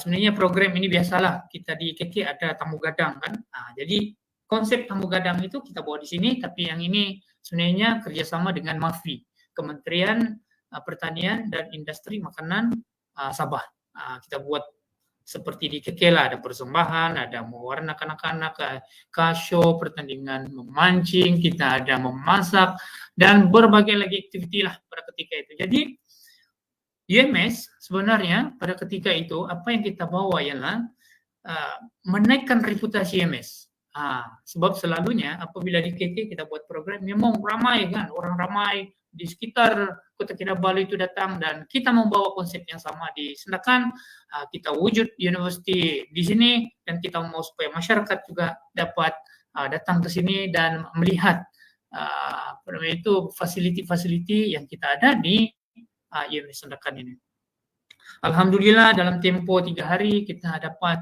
sebenarnya program ini biasalah kita di KK ada tamu gadang kan. Jadi konsep tamu gadang itu kita bawa di sini, tapi yang ini sebenarnya kerjasama dengan MAFI, Kementerian Pertanian dan Industri Makanan Sabah. Kita buat seperti di Kekela ada persembahan, ada mewarna kanak-kanak, kasyo, pertandingan memancing, kita ada memasak, dan berbagai lagi aktiviti lah pada ketika itu. Jadi UMS sebenarnya pada ketika itu apa yang kita bawa ialah menaikkan reputasi UMS. Sebab selalunya apabila di KK kita buat program memang ramai kan, orang ramai di sekitar Kota Kinabalu itu datang dan kita membawa konsep yang sama di Sandakan. Kita wujud university di sini dan kita mau supaya masyarakat juga dapat datang ke sini dan melihat itu fasiliti-fasiliti yang kita ada di UMS Sandakan ini. Alhamdulillah dalam tempo 3 hari kita dapat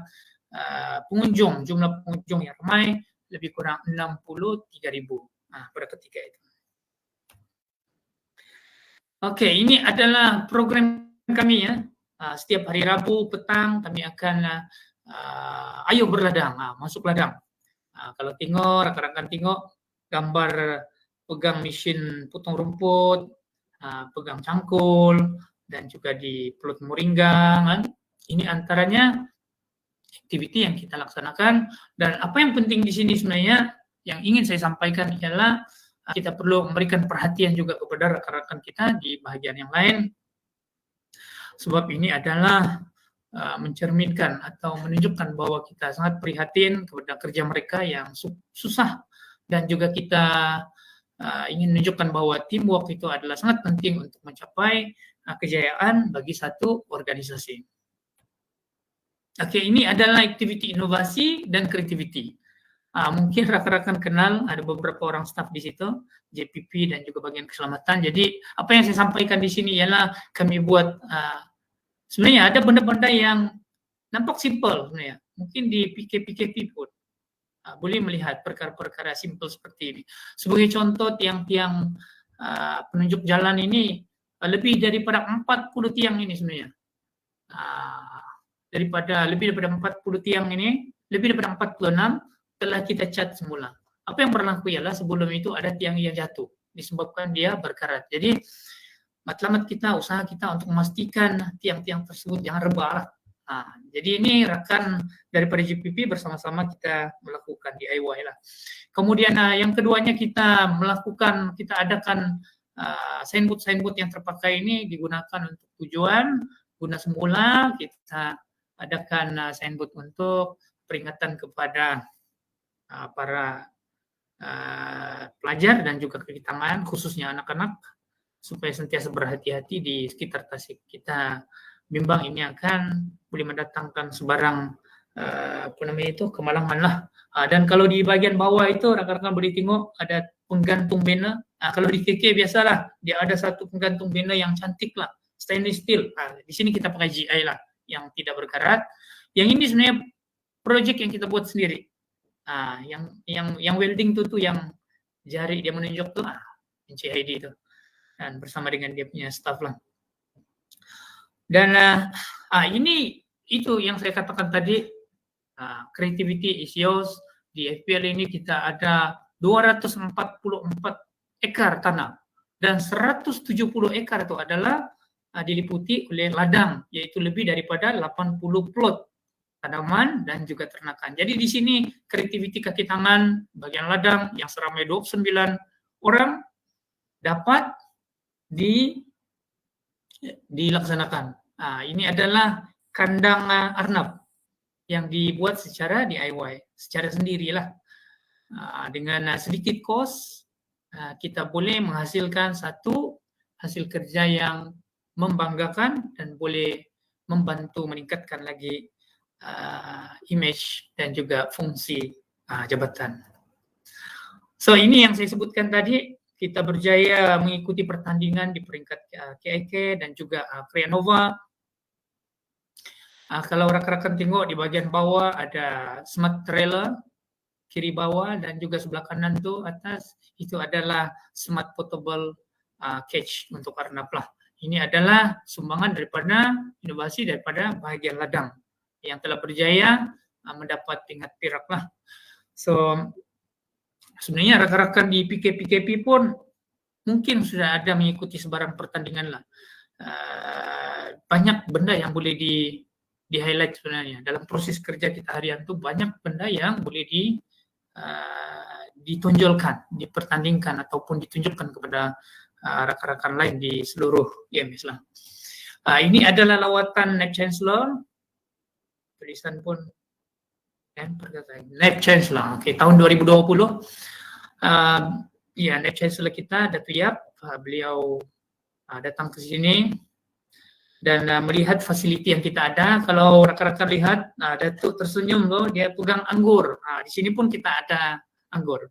jumlah pengunjung yang ramai lebih kurang 63.000 pada ketika itu. Oke, ini adalah program kami ya. Setiap hari Rabu petang kami akan ayo berladang, masuk ladang. Kalau tengok, rakan-rakan tengok gambar pegang mesin potong rumput, pegang cangkul, dan juga di Pulut Moringgang. Ini antaranya aktiviti yang kita laksanakan. Dan apa yang penting di sini sebenarnya yang ingin saya sampaikan adalah kita perlu memberikan perhatian juga kepada rekan-rekan kita di bagian yang lain. Sebab ini adalah mencerminkan atau menunjukkan bahwa kita sangat prihatin kepada kerja mereka yang susah, dan juga kita ingin menunjukkan bahwa teamwork itu adalah sangat penting untuk mencapai kejayaan bagi satu organisasi. Oke, ini adalah aktiviti inovasi dan kreativiti. Mungkin rekan-rekan kenal ada beberapa orang staf di situ, JPP dan juga bagian keselamatan. Jadi apa yang saya sampaikan di sini ialah kami buat sebenarnya ada benda-benda yang nampak simpel sebenarnya. Mungkin di PKP pun boleh melihat perkara-perkara simpel seperti ini. Sebagai contoh, tiang-tiang penunjuk jalan ini lebih daripada 40 tiang ini sebenarnya. Lebih daripada 40 tiang ini, lebih daripada 46 telah kita cat semula. Apa yang berlaku ialah sebelum itu ada tiang yang jatuh disebabkan dia berkarat. Jadi matlamat kita, usaha kita untuk memastikan tiang-tiang tersebut jangan rebah. Jadi ini rekan daripada GPP bersama-sama kita melakukan DIY lah. Kemudian yang keduanya kita adakan signboard yang terpakai ini digunakan untuk tujuan guna semula. Kita adakan signboard untuk peringatan kepada para pelajar dan juga kaki tangan, khususnya anak-anak, supaya sentiasa berhati-hati di sekitar Tasik. Kita bimbang ini akan boleh mendatangkan sebarang kemalangan lah. Dan kalau di bagian bawah itu rekan-rekan boleh tengok ada penggantung banner. Kalau di KK biasalah dia ada satu penggantung banner yang cantik lah, stainless steel. Di sini kita pakai GI lah, yang tidak berkarat. Yang ini sebenarnya project yang kita buat sendiri. Yang welding tuh yang jari dia menunjuk tuh NCID itu, dan bersama dengan dia punya staff lah. Dan ini itu yang saya katakan tadi, creativity is yours. Di FPL ini kita ada 244 ekar tanah dan 170 ekar itu adalah diliputi oleh ladang, yaitu lebih daripada 80 plot tanaman dan juga ternakan. Jadi di sini kreativiti kaki tangan bagian ladang yang seramai 29 orang dapat dilaksanakan. Ini adalah kandang arnab yang dibuat secara DIY, secara sendirilah. Dengan sedikit kos kita boleh menghasilkan satu hasil kerja yang membanggakan dan boleh membantu meningkatkan lagi image dan juga fungsi jabatan. So ini yang saya sebutkan tadi, kita berjaya mengikuti pertandingan di peringkat KIK dan juga Krianova. Kalau rekan-rekan tengok di bagian bawah ada smart trailer kiri bawah, dan juga sebelah kanan tuh atas itu adalah smart portable cage untuk arnab lah. Ini adalah sumbangan daripada inovasi daripada bahagian ladang yang telah berjaya mendapat tingkat perak lah. So sebenarnya rekan-rekan di PKP pun mungkin sudah ada mengikuti sebarang pertandingan lah. Banyak benda yang boleh highlight sebenarnya. Dalam proses kerja kita harian itu banyak benda yang boleh ditonjolkan, dipertandingkan ataupun ditunjukkan kepada rakan-rakan lain di seluruh IMS lah. Ini adalah lawatan Naib Chancellor, tulisan pun Naib Chancellor, tahun 2020. Ya, Naib Chancellor kita Datuk Yap, beliau datang ke sini dan melihat fasiliti yang kita ada. Kalau rakan-rakan lihat, Datuk tersenyum loh, dia pegang anggur. Di sini pun kita ada anggur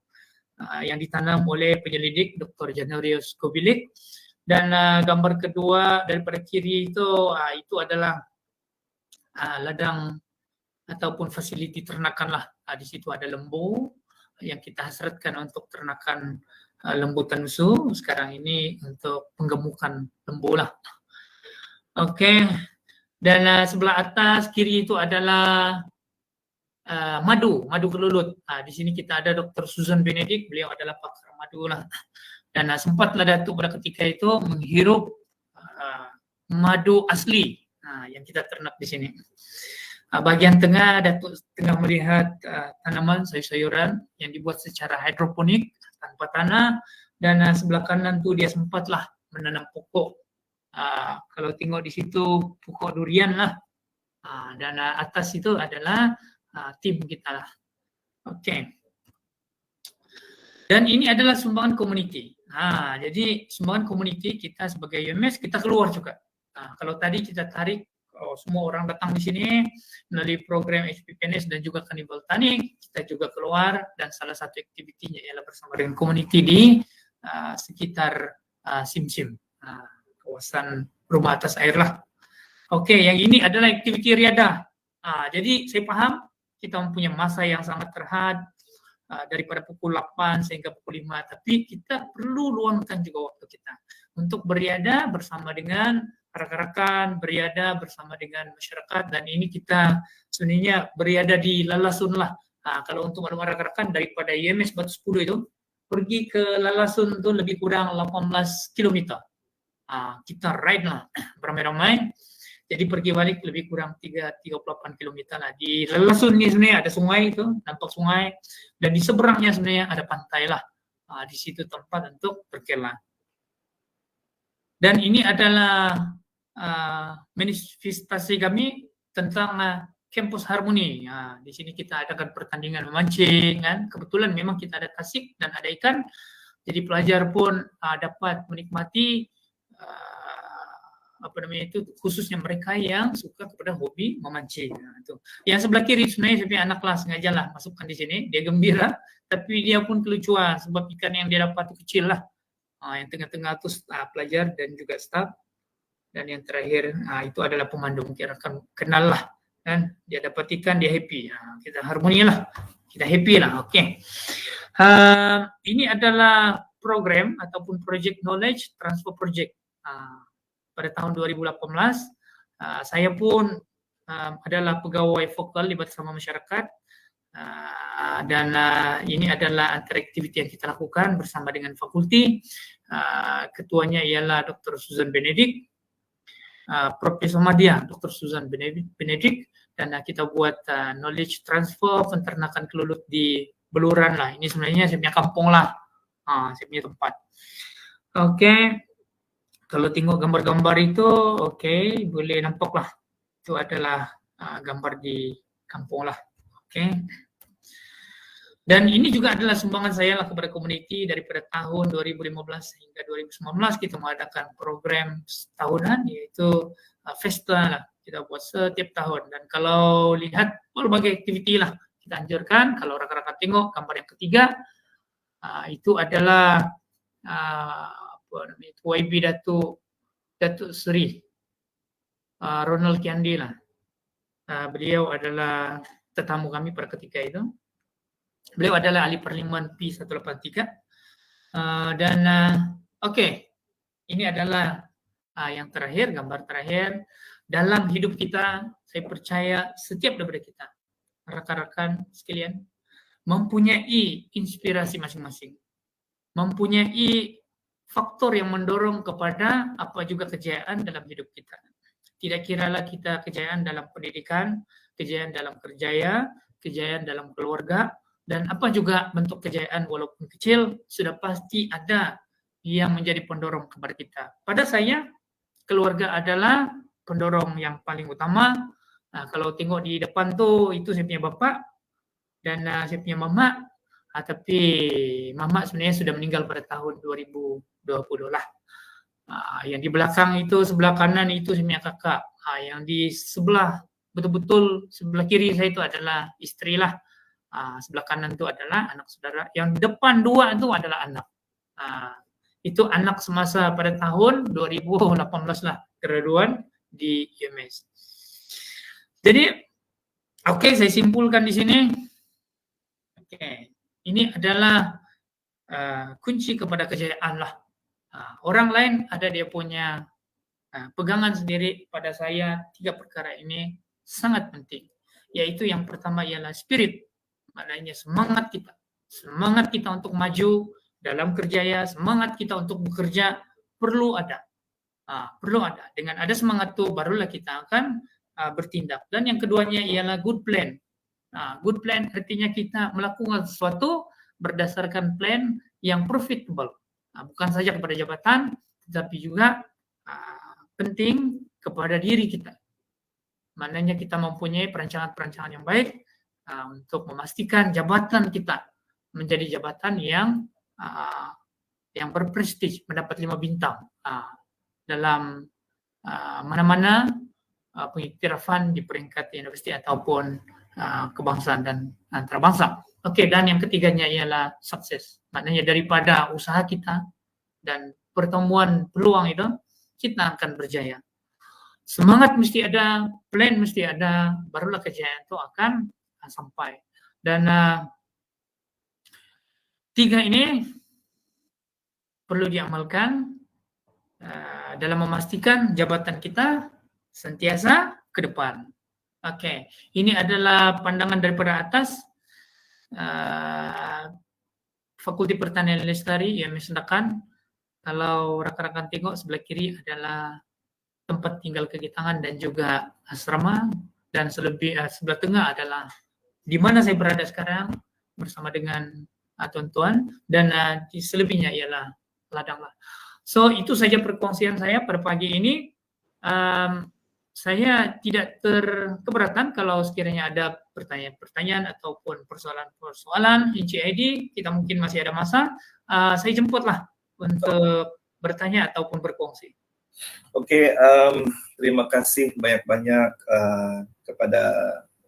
yang ditanam oleh penyelidik Dr. Janarius Kobilik. Dan gambar kedua daripada kiri itu adalah ladang ataupun fasiliti ternakan lah. Di situ ada lembu yang kita hasratkan untuk ternakan lembu Tansu. Sekarang ini untuk penggemukan lembu lah. Oke. Dan sebelah atas kiri itu adalah madu kelulut. Di sini kita ada Dr. Susan Benedict, beliau adalah pakar madu lah. Dan sempatlah Datuk pada ketika itu menghirup madu asli yang kita ternak di sini. Bagian tengah Datuk tengah melihat tanaman sayur-sayuran yang dibuat secara hidroponik tanpa tanah, dan sebelah kanan tuh dia sempatlah menanam pokok. Kalau tengok di situ pokok durian lah. Dan atas itu adalah tim kita lah. Oke. Dan ini adalah sumbangan komuniti. Jadi sumbangan komuniti kita sebagai UMS kita keluar juga. Kalau tadi kita tarik semua orang datang di sini melalui program HPPNS dan juga Kanibal Tani, kita juga keluar dan salah satu aktivitinya ialah bersama dengan komuniti di sekitar Sim-Sim, kawasan rumah atas air lah. Oke, yang ini adalah aktiviti riadah. Jadi saya paham kita mempunyai masa yang sangat terhad daripada pukul 8 sehingga pukul 5, tapi kita perlu luangkan juga waktu kita untuk beriadah bersama dengan rakan-rakan, beriadah bersama dengan masyarakat, dan ini kita sebenarnya beriadah di Lalasun lah. Kalau untuk rakan-rakan daripada IMS Batu 10 itu pergi ke Lalasun itu lebih kurang 18 km. Kita ride lah beramai-ramai. Jadi pergi balik lebih kurang 38 km lah. Di Lalasun ini sebenarnya ada sungai itu, nampak sungai, dan di seberangnya sebenarnya ada pantai lah. Di situ tempat untuk berkelana. Dan ini adalah manifestasi kami tentang kampus harmoni. Di sini kita adakan pertandingan memancing, kan? Kebetulan memang kita ada tasik dan ada ikan, jadi pelajar pun dapat menikmati khususnya mereka yang suka kepada hobi memancing. Itu. Yang sebelah kiri sebenarnya saya anak kelas sengaja lah masukkan di sini. Dia gembira, tapi dia pun kelucuan sebab ikan yang dia dapat itu kecil lah. Yang tengah-tengah itu pelajar dan juga staf. Dan yang terakhir itu adalah pemandu. Kira akan kenal lah, kan? Dia dapat ikan, dia happy. Kita harmoni lah, kita happy lah. Oke. Ini adalah program ataupun project knowledge transfer project. Pada tahun 2018, saya pun adalah pegawai vokal di bersama masyarakat, dan ini adalah antara aktiviti yang kita lakukan bersama dengan fakulti. Ketuanya ialah Dr. Susan Benedict, Profesor Madya Dr. Susan Benedict, dan kita buat knowledge transfer penternakan kelulut di Beluran lah. Ini sebenarnya saya punya kampung lah, saya punya tempat. Oke. Kalau tengok gambar-gambar itu, oke, boleh nampak lah. Itu adalah gambar di kampung lah. Oke. Dan ini juga adalah sumbangan saya lah kepada komuniti daripada tahun 2015 hingga 2019 kita mengadakan program tahunan yaitu Festa lah. Kita buat setiap tahun. Dan kalau lihat berbagai aktiviti lah kita anjurkan. Kalau rakan-rakan tengok gambar yang ketiga, itu adalah YB Datuk Seri Ronald Kiandi lah. Beliau adalah tetamu kami pada ketika itu. Beliau adalah ahli parlimen P183. Dan oke, ini adalah yang terakhir, gambar terakhir. Dalam hidup kita, saya percaya setiap daripada kita, rakan-rakan sekalian, mempunyai inspirasi masing-masing. Mempunyai faktor yang mendorong kepada apa juga kejayaan dalam hidup kita. tidak kiralah kita kejayaan dalam pendidikan, kejayaan dalam kerjaya, kejayaan dalam keluarga, dan apa juga bentuk kejayaan walaupun kecil, sudah pasti ada yang menjadi pendorong kepada kita. Pada saya, keluarga adalah pendorong yang paling utama. Nah, kalau tengok di depan tuh, itu saya punya bapak dan saya punya mama. Tapi mama sebenarnya sudah meninggal pada tahun 2020 lah. Yang di belakang itu, sebelah kanan itu saya punya kakak. Yang di sebelah, betul-betul sebelah kiri saya itu adalah istri lah. Sebelah kanan itu adalah anak saudara. Yang depan dua itu adalah anak. Itu anak semasa pada tahun 2018 lah, graduan di UMS. Jadi, oke, saya simpulkan di sini. Oke, ini adalah kunci kepada kejayaan lah. Orang lain ada dia punya pegangan sendiri. Pada saya 3 perkara ini sangat penting. Yaitu yang pertama ialah spirit, maknanya semangat kita untuk maju dalam kerjaya, semangat kita untuk bekerja perlu ada. Dengan ada semangat itu barulah kita akan bertindak. Dan yang keduanya ialah good plan. Good plan artinya kita melakukan sesuatu berdasarkan plan yang profitable. Bukan saja kepada jabatan, tetapi juga penting kepada diri kita. Maknanya kita mempunyai perencanaan-perencanaan yang baik untuk memastikan jabatan kita menjadi jabatan yang berprestij, mendapat 5 bintang dalam mana-mana pengiktirafan di peringkat universiti ataupun kebangsaan dan antarabangsa. Oke, dan yang ketiganya ialah sukses. Maknanya daripada usaha kita dan pertemuan peluang itu, kita akan berjaya. Semangat mesti ada, plan mesti ada, barulah kejayaan itu akan sampai. Dan 3 ini perlu diamalkan dalam memastikan jabatan kita sentiasa ke depan. Oke, ini adalah pandangan daripada atas Fakulti Pertanian Lestari UMS Senakan. Kalau rakan-rakan tengok sebelah kiri adalah tempat tinggal kegitangan dan juga asrama, dan sebelah tengah adalah di mana saya berada sekarang bersama dengan tuan-tuan, dan di selebihnya ialah ladang lah. So itu saja perkongsian saya pada pagi ini. Saya tidak keberatan kalau sekiranya ada pertanyaan-pertanyaan ataupun persoalan-persoalan HID, kita mungkin masih ada masa. Saya jemputlah untuk bertanya ataupun berkongsi. Oke, terima kasih banyak-banyak kepada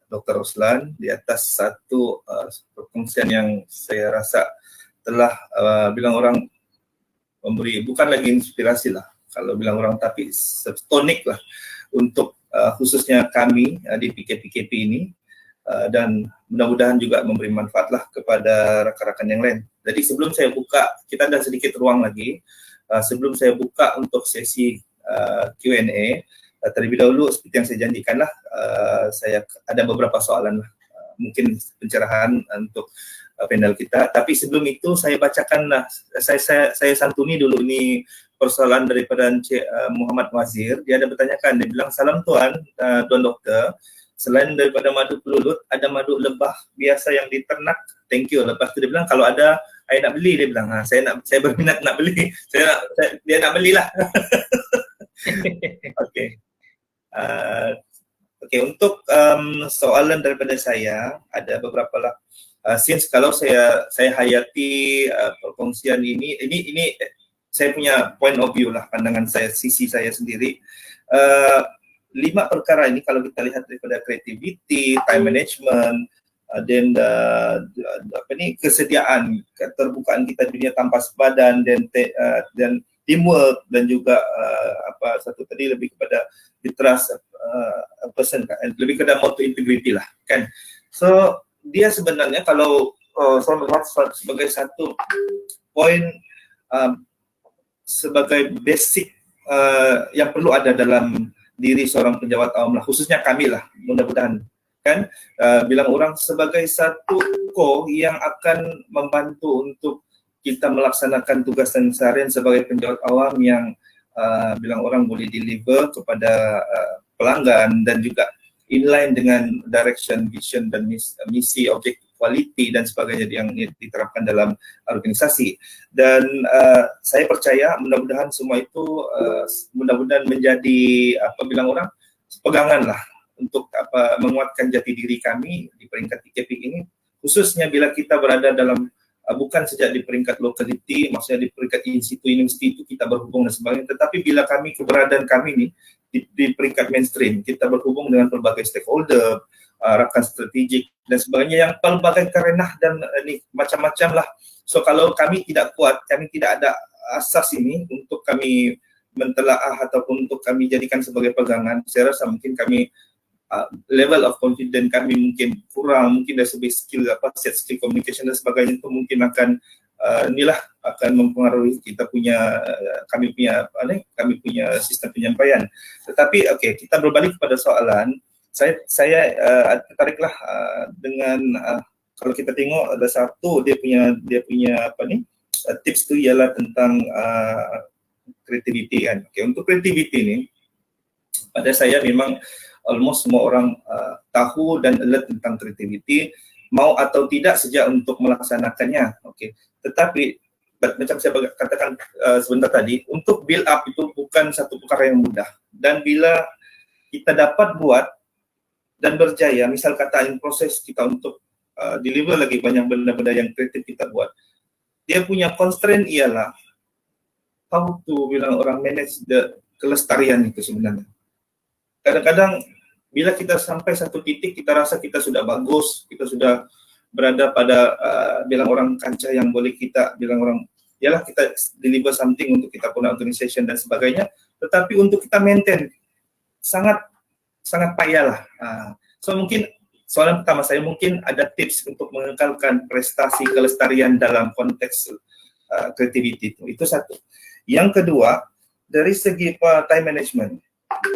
Dr. Ruslan di atas satu perkongsian yang saya rasa telah bilang orang memberi, bukan lagi inspirasi lah kalau bilang orang, tapi tonik lah untuk khususnya kami di PKPKP ini, dan mudah-mudahan juga memberi manfaat lah kepada rakan-rakan yang lain. Jadi sebelum saya buka, kita ada sedikit ruang lagi, sebelum saya buka untuk sesi Q&A, terlebih dahulu seperti yang saya janjikan lah, saya ada beberapa soalan lah, mungkin pencerahan untuk panel kita. Tapi sebelum itu saya bacakan lah, saya santuni dulu ini persoalan daripada Encik Muhammad Wazir. Dia ada bertanyakan, dia bilang, salam tuan, tuan doktor, selain daripada madu pelulut, ada madu lebah biasa yang diternak, thank you. Lepas tu dia bilang, kalau ada, saya nak beli, dia bilang, saya berminat nak beli, dia nak belilah. Okey. Okey, untuk soalan daripada saya, ada beberapa lah. Since kalau saya hayati perkongsian ini saya punya point of view lah, pandangan saya, sisi saya sendiri. 5 perkara ini kalau kita lihat daripada creativity, time management, dan kesediaan, keterbukaan kita dunia tanpa sepadan, dan teamwork, dan juga satu tadi lebih kepada the trust person, lebih kepada motto integrity lah kan. So dia sebenarnya kalau saya melihat sebagai satu poin sebagai basic yang perlu ada dalam diri seorang penjawat awam lah, khususnya kami lah, mudah-mudahan kan, bilang orang sebagai satu yang akan membantu untuk kita melaksanakan tugas dan seharian sebagai penjawat awam yang bilang orang boleh deliver kepada pelanggan dan juga inline dengan direction, vision dan misi, objektif, quality dan sebagainya yang diterapkan dalam organisasi. Dan saya percaya mudah-mudahan semua itu mudah-mudahan menjadi pegangan lah untuk menguatkan jati diri kami di peringkat IKEPIK ini, khususnya bila kita berada dalam bukan sejak di peringkat locality, maksudnya di peringkat institusi kita berhubung dan sebagainya, tetapi bila keberadaan kami ini di peringkat mainstream, kita berhubung dengan berbagai stakeholder, rakan strategik dan sebagainya yang pelbagai ranah dan macam-macam lah. So kalau kami tidak kuat, kami tidak ada asas ini untuk kami mentelaah ataupun untuk kami jadikan sebagai pegangan, saya rasa mungkin kami level of confidence kami mungkin kurang, mungkin dari segi skill set skill communication dan sebagainya itu mungkin akan akan mempengaruhi kita punya kami punya sistem penyampaian. Tetapi kita berbalik kepada soalan, saya tertariklah dengan kalau kita tengok ada satu dia punya tips tu ialah tentang creativity kan. Untuk creativity ni pada saya memang almost semua orang tahu dan alert tentang creativity, mau atau tidak sejak untuk melaksanakannya. Tetapi macam saya katakan sebentar tadi, untuk build up itu bukan satu perkara yang mudah. Dan bila kita dapat buat dan berjaya, misal kata in proses kita untuk deliver lagi banyak benda-benda yang kreatif kita buat, dia punya constraint ialah how to bilang orang manage the kelestarian itu sebenarnya. Kadang-kadang bila kita sampai satu titik kita rasa kita sudah bagus, kita sudah berada pada bilang orang kancah yang boleh kita bilang orang ialah kita deliver something untuk kita punya organization dan sebagainya, tetapi untuk kita maintain sangat payah lah. So mungkin soalan pertama saya, mungkin ada tips untuk mengekalkan prestasi kelestarian dalam konteks creativity itu satu. Yang kedua, dari segi time management.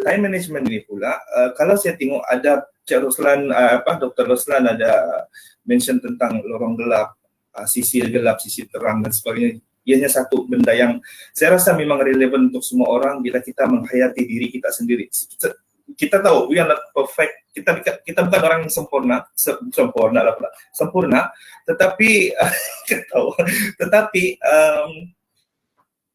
Time management ini pula, kalau saya tengok ada Cik Roslan, Dr. Roslan ada mention tentang lorong gelap, sisi gelap, sisi terang dan sebagainya. Ianya satu benda yang saya rasa memang relevan untuk semua orang bila kita menghayati diri kita sendiri. Kita tahu we are not perfect, kita bukan orang yang sempurna, tetapi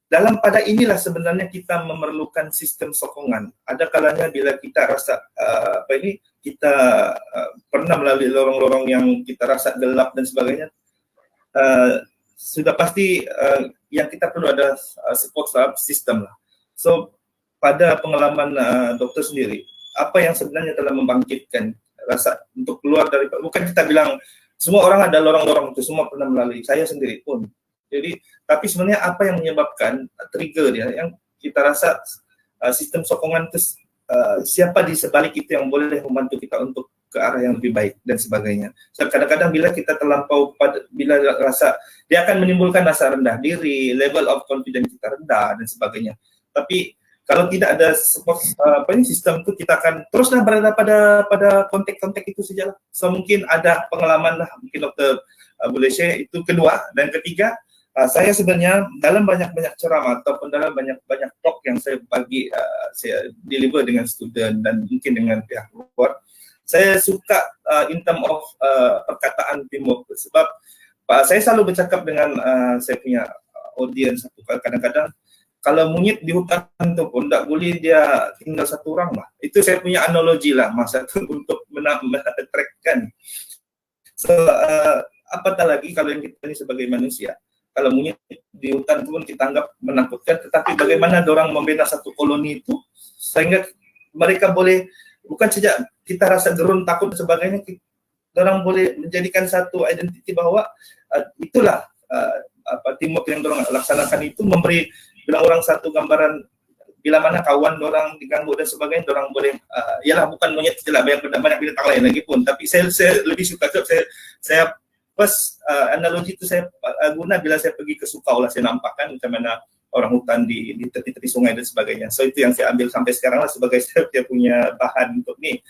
dalam pada inilah sebenarnya kita memerlukan sistem sokongan. Ada kalanya bila kita rasa kita pernah melalui lorong-lorong yang kita rasa gelap dan sebagainya, sudah pasti yang kita perlu ada support system lah. So pada pengalaman dokter sendiri, apa yang sebenarnya telah membangkitkan rasa untuk keluar dari, bukan kita bilang semua orang ada lorong-lorong itu, semua pernah melalui, saya sendiri pun. Jadi, tapi sebenarnya apa yang menyebabkan trigger dia, yang kita rasa sistem sokongan itu siapa di sebalik itu yang boleh membantu kita untuk ke arah yang lebih baik dan sebagainya. So, kadang-kadang bila kita terlampau bila rasa, dia akan menimbulkan rasa rendah diri, level of confidence kita rendah dan sebagainya. Tapi kalau tidak ada support sistem itu, kita akan teruslah berada pada konteks-konteks itu saja. So mungkin ada pengalaman lah, mungkin dokter boleh share itu kedua. Dan ketiga, saya sebenarnya dalam banyak-banyak ceramah ataupun dalam banyak-banyak talk yang saya bagi, saya deliver dengan student dan mungkin dengan pihak luar, saya suka in term of perkataan teamwork, sebab saya selalu bercakap dengan saya punya audience, kadang-kadang kalau monyet di hutan tu pun tak boleh dia tinggal satu orang lah. Itu saya punya analogi lah masa tu untuk men-attract-kan. So apatah lagi kalau yang kita ini sebagai manusia. Kalau monyet di hutan pun kita anggap menakutkan, tetapi bagaimana orang membina satu koloni itu sehingga mereka boleh, bukan saja kita rasa gerun, takut dan sebagainya, orang boleh menjadikan satu identiti bahwa itulah teamwork yang orang laksanakan itu, memberi bila orang satu gambaran bila mana kawan orang diganggu dan sebagainya, orang boleh ialah bukan monyet saja lah, banyak binatang lain lagi pun, tapi saya lebih suka saya first analogi itu saya guna bila saya pergi ke Sukau lah, saya nampakkan macam mana orang hutan di tepi sungai dan sebagainya. So itu yang saya ambil sampai sekarang lah sebagai saya punya bahan untuk ni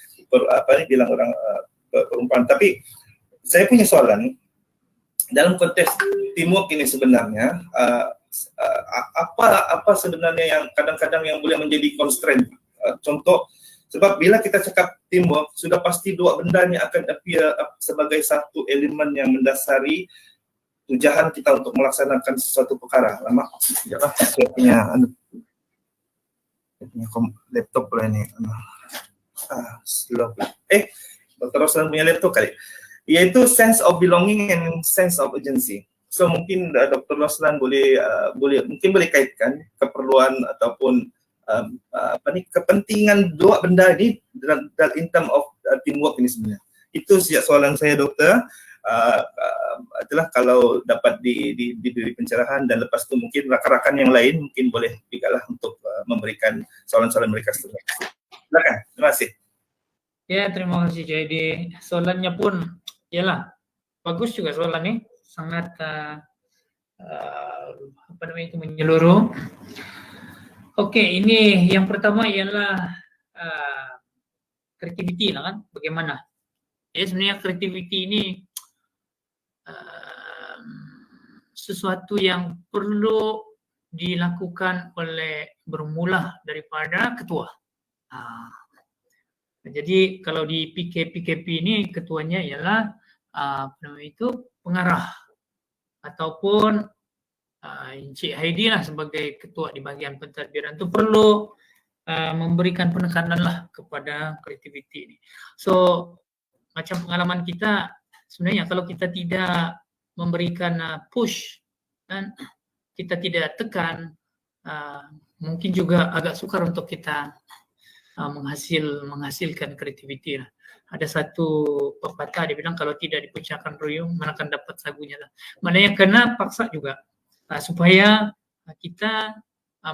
bilang orang perumpamaan. Tapi saya punya soalan dalam konteks teamwork ini sebenarnya apa sebenarnya yang kadang-kadang yang boleh menjadi constraint. Contoh Sebab bila kita cakap teamwork, sudah pasti dua benda ni akan appear sebagai satu elemen yang mendasari tujuan kita untuk melaksanakan sesuatu perkara. Lama, sekejap lah. Saya punya laptop pula ni. Slow pula. Dr. Roslan punya laptop kali. Iaitu sense of belonging and sense of urgency. So mungkin Dr. Roslan boleh kaitkan keperluan ataupun kepentingan dua benda ini dalam in term of teamwork ini sebenarnya. Itu soalan saya, Doktor. Itulah kalau dapat diberi pencerahan, dan lepas tu mungkin rakan-rakan yang lain mungkin boleh juga lah untuk memberikan soalan-soalan mereka seterusnya. Silakan. Terima kasih. Ya, terima kasih Jadi. Soalannya pun yalah bagus juga soalan nih, sangat menyeluruh. Oke, ini yang pertama ialah creativity lah kan, bagaimana? Ya sebenarnya creativity ini sesuatu yang perlu dilakukan bermula daripada ketua. Jadi kalau di PKP ini ketuanya ialah pengarah ataupun Encik Heidi lah sebagai ketua di bahagian pentadbiran itu perlu memberikan penekanan lah kepada creativity ini. So macam pengalaman kita sebenarnya kalau kita tidak memberikan push dan kita tidak tekan, mungkin juga agak sukar untuk kita menghasilkan creativity lah. Ada satu pepatah dia bilang kalau tidak dipuncakkan ruyung mana akan dapat sagunya lah. Maknanya kena paksa juga supaya kita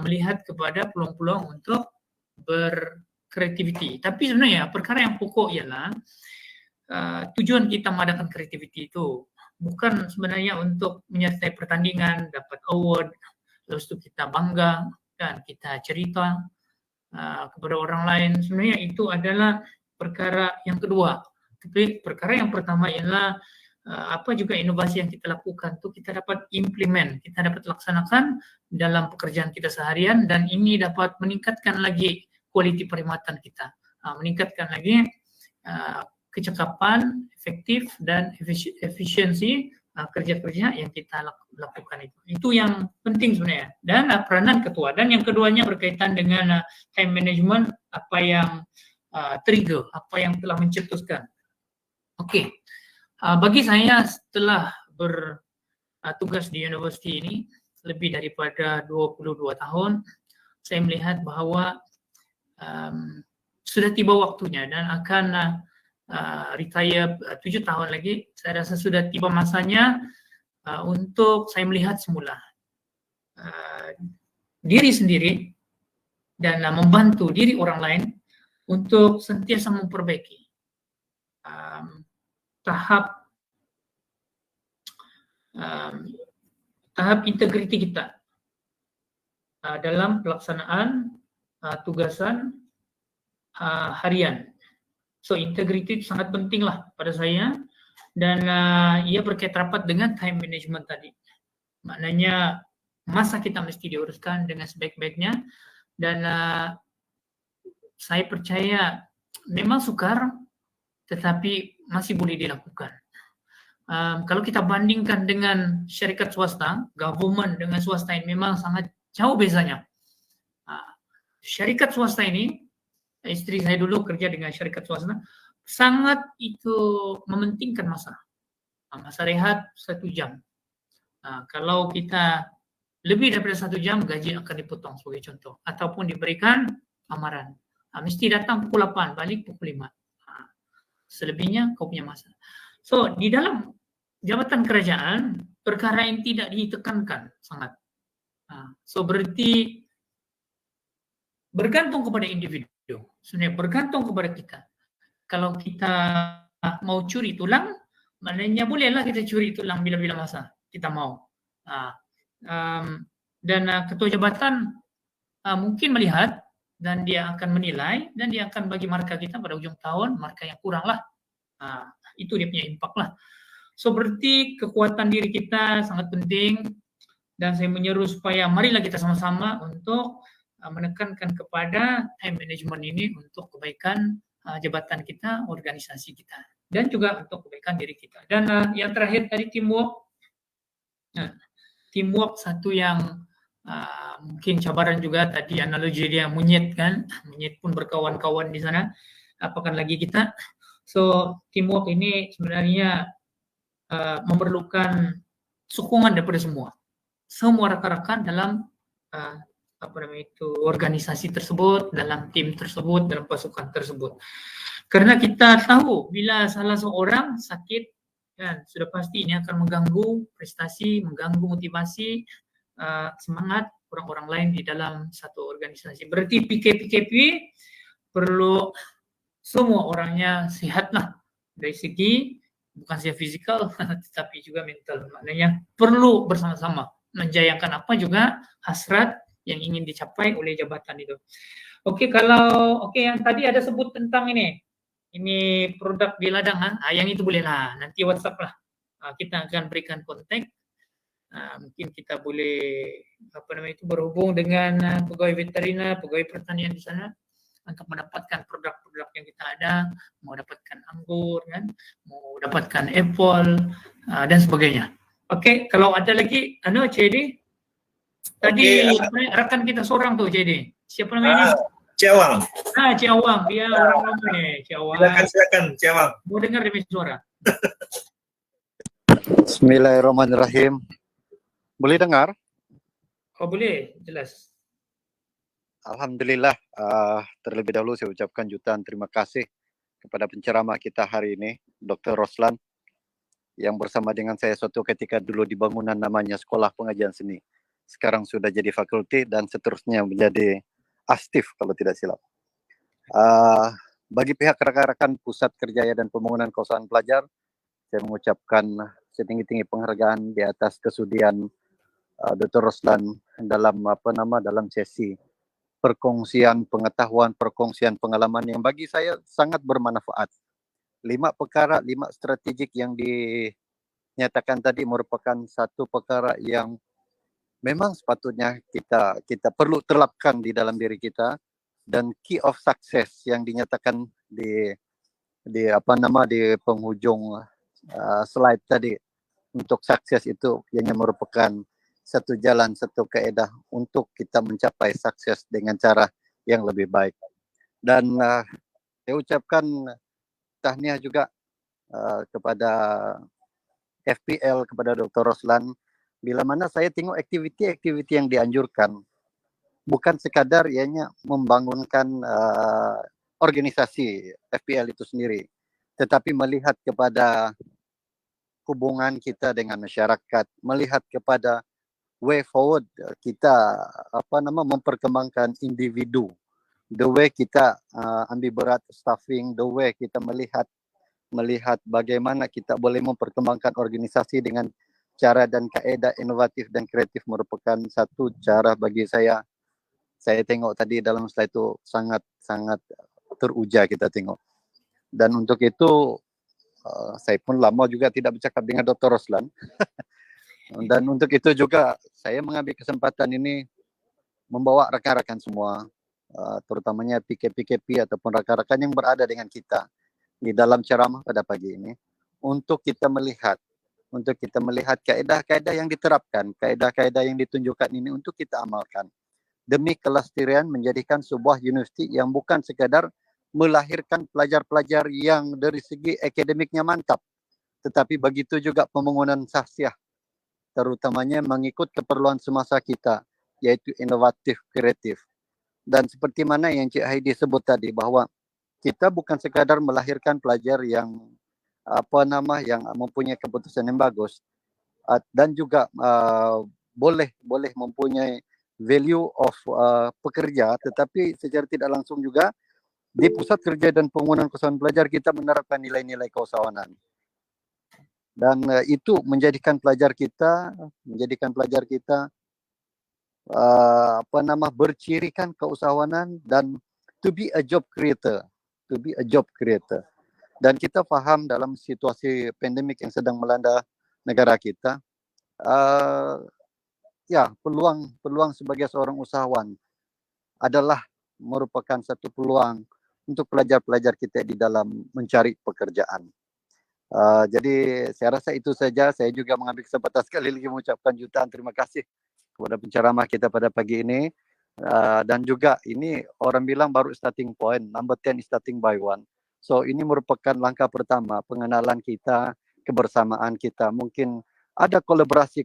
melihat kepada peluang-peluang untuk berkreativiti. Tapi sebenarnya perkara yang pokok ialah tujuan kita mengadakan kreativiti itu bukan sebenarnya untuk menyertai pertandingan, dapat award, terus itu kita bangga dan kita cerita kepada orang lain. Sebenarnya itu adalah perkara yang kedua. Tapi perkara yang pertama ialah apa juga inovasi yang kita lakukan itu kita dapat implement, kita dapat laksanakan dalam pekerjaan kita seharian, dan ini dapat meningkatkan lagi kualiti perkhidmatan kita, meningkatkan lagi kecakapan, efektif dan efisiensi kerja-kerja yang kita lakukan itu. Itu yang penting sebenarnya. Dan peranan ketua. Dan yang keduanya berkaitan dengan time management, apa yang trigger, apa yang telah mencetuskan. Oke. Bagi saya setelah bertugas di universiti ini lebih daripada 22 tahun, saya melihat bahwa sudah tiba waktunya dan akan retire 7 tahun lagi. Saya rasa sudah tiba masanya untuk saya melihat semula diri sendiri dan membantu diri orang lain untuk sentiasa memperbaiki tahap integriti kita dalam pelaksanaan tugasan harian. So integriti sangat penting lah pada saya, dan ia berkait rapat dengan time management tadi. Maknanya masa kita mesti diuruskan dengan sebaik-baiknya, dan saya percaya memang sukar tetapi masih boleh dilakukan. Kalau kita bandingkan dengan syarikat swasta, government dengan swasta ini memang sangat jauh bezanya. Syarikat swasta ini, istri saya dulu kerja dengan syarikat swasta, sangat itu mementingkan masa rehat 1 jam. Kalau kita lebih daripada 1 jam, gaji akan dipotong sebagai contoh, ataupun diberikan amaran. Mesti datang pukul 8, balik pukul 5. Selebihnya kau punya masa. So di dalam jabatan kerajaan, perkara yang tidak ditekankan sangat. So berarti bergantung kepada individu. Sebenarnya bergantung kepada kita. Kalau kita mau curi tulang, maknanya bolehlah kita curi tulang bila-bila masa kita mau. Dan ketua jabatan mungkin melihat dan dia akan menilai dan dia akan bagi markah kita pada ujung tahun, markah yang kurang lah. Itu dia punya impact lah. So berarti kekuatan diri kita sangat penting, dan saya menyeru supaya marilah kita sama-sama untuk menekankan kepada time management ini untuk kebaikan jabatan kita, organisasi kita, dan juga untuk kebaikan diri kita. Dan yang terakhir tadi teamwork. Nah, teamwork satu yang mungkin cabaran juga tadi analogi dia monyet kan, monyet pun berkawan-kawan di sana, apakah lagi kita. So teamwork ini sebenarnya memerlukan sokongan daripada semua rekan-rekan dalam organisasi tersebut, dalam tim tersebut, dalam pasukan tersebut. Karena kita tahu bila salah seorang sakit, kan, sudah pasti ini akan mengganggu prestasi, mengganggu motivasi, semangat orang-orang lain di dalam satu organisasi. Berarti PKP perlu semua orangnya sehat lah, dari segi bukan saja fisikal tetapi juga mental. Maknanya perlu bersama-sama menjayakan apa juga hasrat yang ingin dicapai oleh jabatan itu. Oke, yang tadi ada sebut tentang ini produk di ladang, yang itu boleh lah, nanti WhatsApp lah, kita akan berikan kontak. Mungkin kita boleh berhubung dengan pegawai veteriner, pegawai pertanian di sana untuk mendapatkan produk-produk yang kita ada, mau dapatkan anggur kan, mau dapatkan apple dan sebagainya. Oke, kalau ada lagi CD tadi rekan kita seorang tuh CD. Siapa namanya? Cik Awang. Cik Awang, dia orang lama nih, Cik Awang. Silakan Cik Awang. Mau dengar dia suara. Bismillahirrahmanirrahim. Boleh dengar? Oh boleh, jelas. Alhamdulillah, terlebih dahulu saya ucapkan jutaan terima kasih kepada penceramah kita hari ini, Dr. Roslan, yang bersama dengan saya suatu ketika dulu di bangunan namanya Sekolah Pengajian Seni. Sekarang sudah jadi fakulti dan seterusnya menjadi astif kalau tidak silap. Bagi pihak rekan-rekan Pusat Kerjaya dan Pembangunan Keusahaan Pelajar, saya mengucapkan setinggi-tinggi penghargaan di atas kesudian Dr. Roslan dalam sesi perkongsian pengetahuan, perkongsian pengalaman yang bagi saya sangat bermanfaat. 5 strategik yang dinyatakan tadi merupakan satu perkara yang memang sepatutnya kita perlu terapkan di dalam diri kita, dan key of success yang dinyatakan di penghujung slide tadi, untuk sukses itu yang merupakan satu jalan, satu kaedah untuk kita mencapai sukses dengan cara yang lebih baik. Dan saya ucapkan tahniah juga kepada FPL, kepada Dr. Roslan, bila mana saya tengok aktiviti-aktiviti yang dianjurkan, bukan sekadar ianya membangunkan organisasi FPL itu sendiri, tetapi melihat kepada hubungan kita dengan masyarakat, melihat kepada way forward kita memperkembangkan individu, the way kita ambil berat staffing, the way kita melihat bagaimana kita boleh memperkembangkan organisasi dengan cara dan kaedah inovatif dan kreatif, merupakan satu cara bagi saya tengok tadi dalam slide itu sangat teruja kita tengok. Dan untuk itu saya pun lama juga tidak bercakap dengan Dr. Roslan. Dan untuk itu juga saya mengambil kesempatan ini membawa rekan-rekan semua, terutamanya PKP ataupun rekan-rekan yang berada dengan kita di dalam ceramah pada pagi ini, untuk kita melihat kaedah-kaedah yang diterapkan, kaedah-kaedah yang ditunjukkan ini untuk kita amalkan demi kelestarian menjadikan sebuah universiti yang bukan sekadar melahirkan pelajar-pelajar yang dari segi akademiknya mantap, tetapi begitu juga pembangunan sahsiah, terutamanya mengikut keperluan semasa kita, yaitu inovatif, kreatif. Dan seperti mana yang Cik Heidi sebut tadi, bahwa kita bukan sekadar melahirkan pelajar yang yang mempunyai keputusan yang bagus, dan juga boleh mempunyai value of pekerja, tetapi secara tidak langsung juga di Pusat Kerja dan Pembangunan Keusahaan Pelajar kita menerapkan nilai-nilai keusahawanan. Dan itu menjadikan pelajar kita bercirikan keusahawanan dan to be a job creator. Dan kita faham dalam situasi pandemik yang sedang melanda negara kita, peluang sebagai seorang usahawan adalah merupakan satu peluang untuk pelajar-pelajar kita di dalam mencari pekerjaan. Jadi saya rasa itu saja. Saya juga mengambil kesempatan sekali lagi mengucapkan jutaan terima kasih kepada penceramah kita pada pagi ini. Dan juga ini orang bilang baru starting point, number 10 is starting by 1. So ini merupakan langkah pertama pengenalan kita, kebersamaan kita. Mungkin ada kolaborasi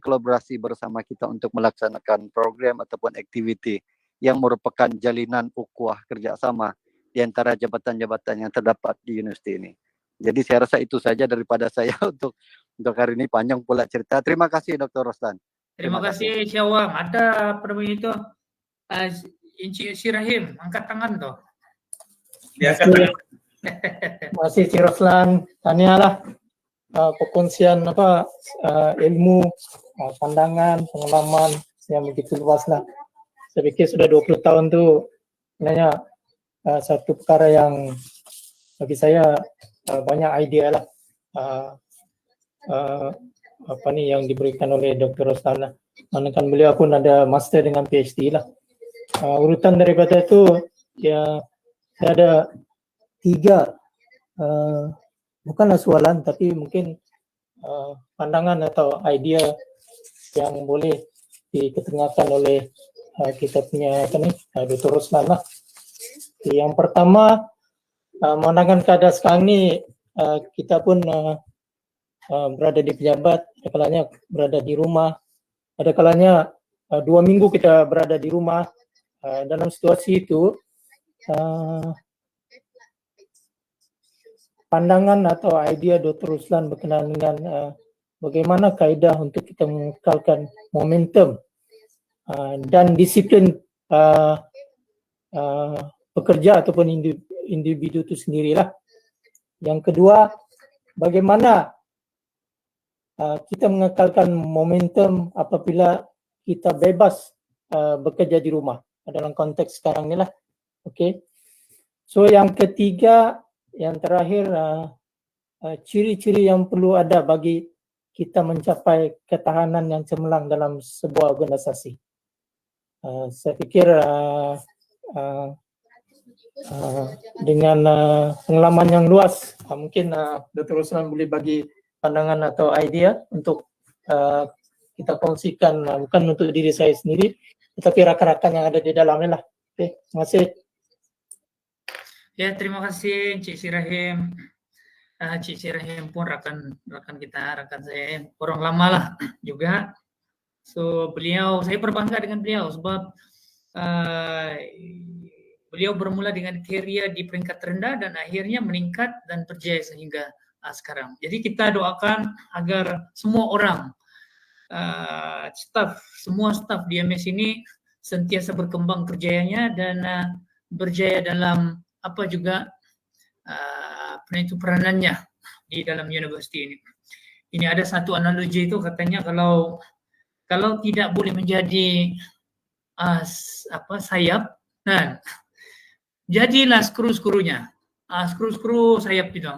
bersama kita untuk melaksanakan program ataupun aktiviti yang merupakan jalinan ukhuwah kerjasama di antara jabatan-jabatan yang terdapat di universiti ini. Jadi saya rasa itu saja daripada saya untuk hari ini, panjang pula cerita. Terima kasih Dr. Roslan. Terima kasih Syawam. Ada apa itu? Encik Sirahim, angkat tangan toh. Biasa. Masih Cik Roslan, tanyalah perkongsian ilmu, pandangan, pengalaman yang begitu luas lah. Saya pikir sudah 20 tahun tu sebenarnya satu perkara yang bagi saya banyak idea lah yang diberikan oleh Dr. Roslan lah. Manakan beliau pun ada master dengan PhD lah. Urutan daripada itu ya, saya ada 3 bukanlah soalan tapi mungkin pandangan atau idea yang boleh diketengahkan oleh kita punya Dr. Roslan lah. Yang pertama, mengenai keadaan sekarang ni, kita pun berada di pejabat, ada kalanya berada di rumah, ada kalanya 2 minggu kita berada di rumah. Dalam situasi itu, pandangan atau idea Dr. Roslan berkenaan dengan bagaimana kaedah untuk kita mengekalkan momentum dan disiplin pekerja ataupun individu itu sendirilah. Yang kedua, bagaimana kita mengekalkan momentum apabila kita bebas bekerja di rumah dalam konteks sekarang ni lah. Okay. So yang ketiga, yang terakhir, ciri-ciri yang perlu ada bagi kita mencapai ketahanan yang cemerlang dalam sebuah organisasi. Saya fikir dengan pengalaman yang luas, mungkin Dr. Roslan boleh bagi pandangan atau idea untuk kita kongsikan, bukan untuk diri saya sendiri, tetapi rakan-rakan yang ada di dalamnya lah. Okay, terima kasih. Ya, terima kasih Cik Sirahim. Cik Sirahim pun rakan kita, rakan saya, orang lama lah juga. So beliau, saya berbangga dengan beliau sebab beliau bermula dengan karier di peringkat rendah dan akhirnya meningkat dan berjaya sehingga sekarang. Jadi kita doakan agar semua orang, semua staf di MS ini sentiasa berkembang kerjanya dan berjaya dalam apa juga peranannya di dalam universiti ini. Ini ada satu analogi itu, katanya kalau tidak boleh menjadi sayap, nah jadilah skru-skrunya, skru-skru sayap itu.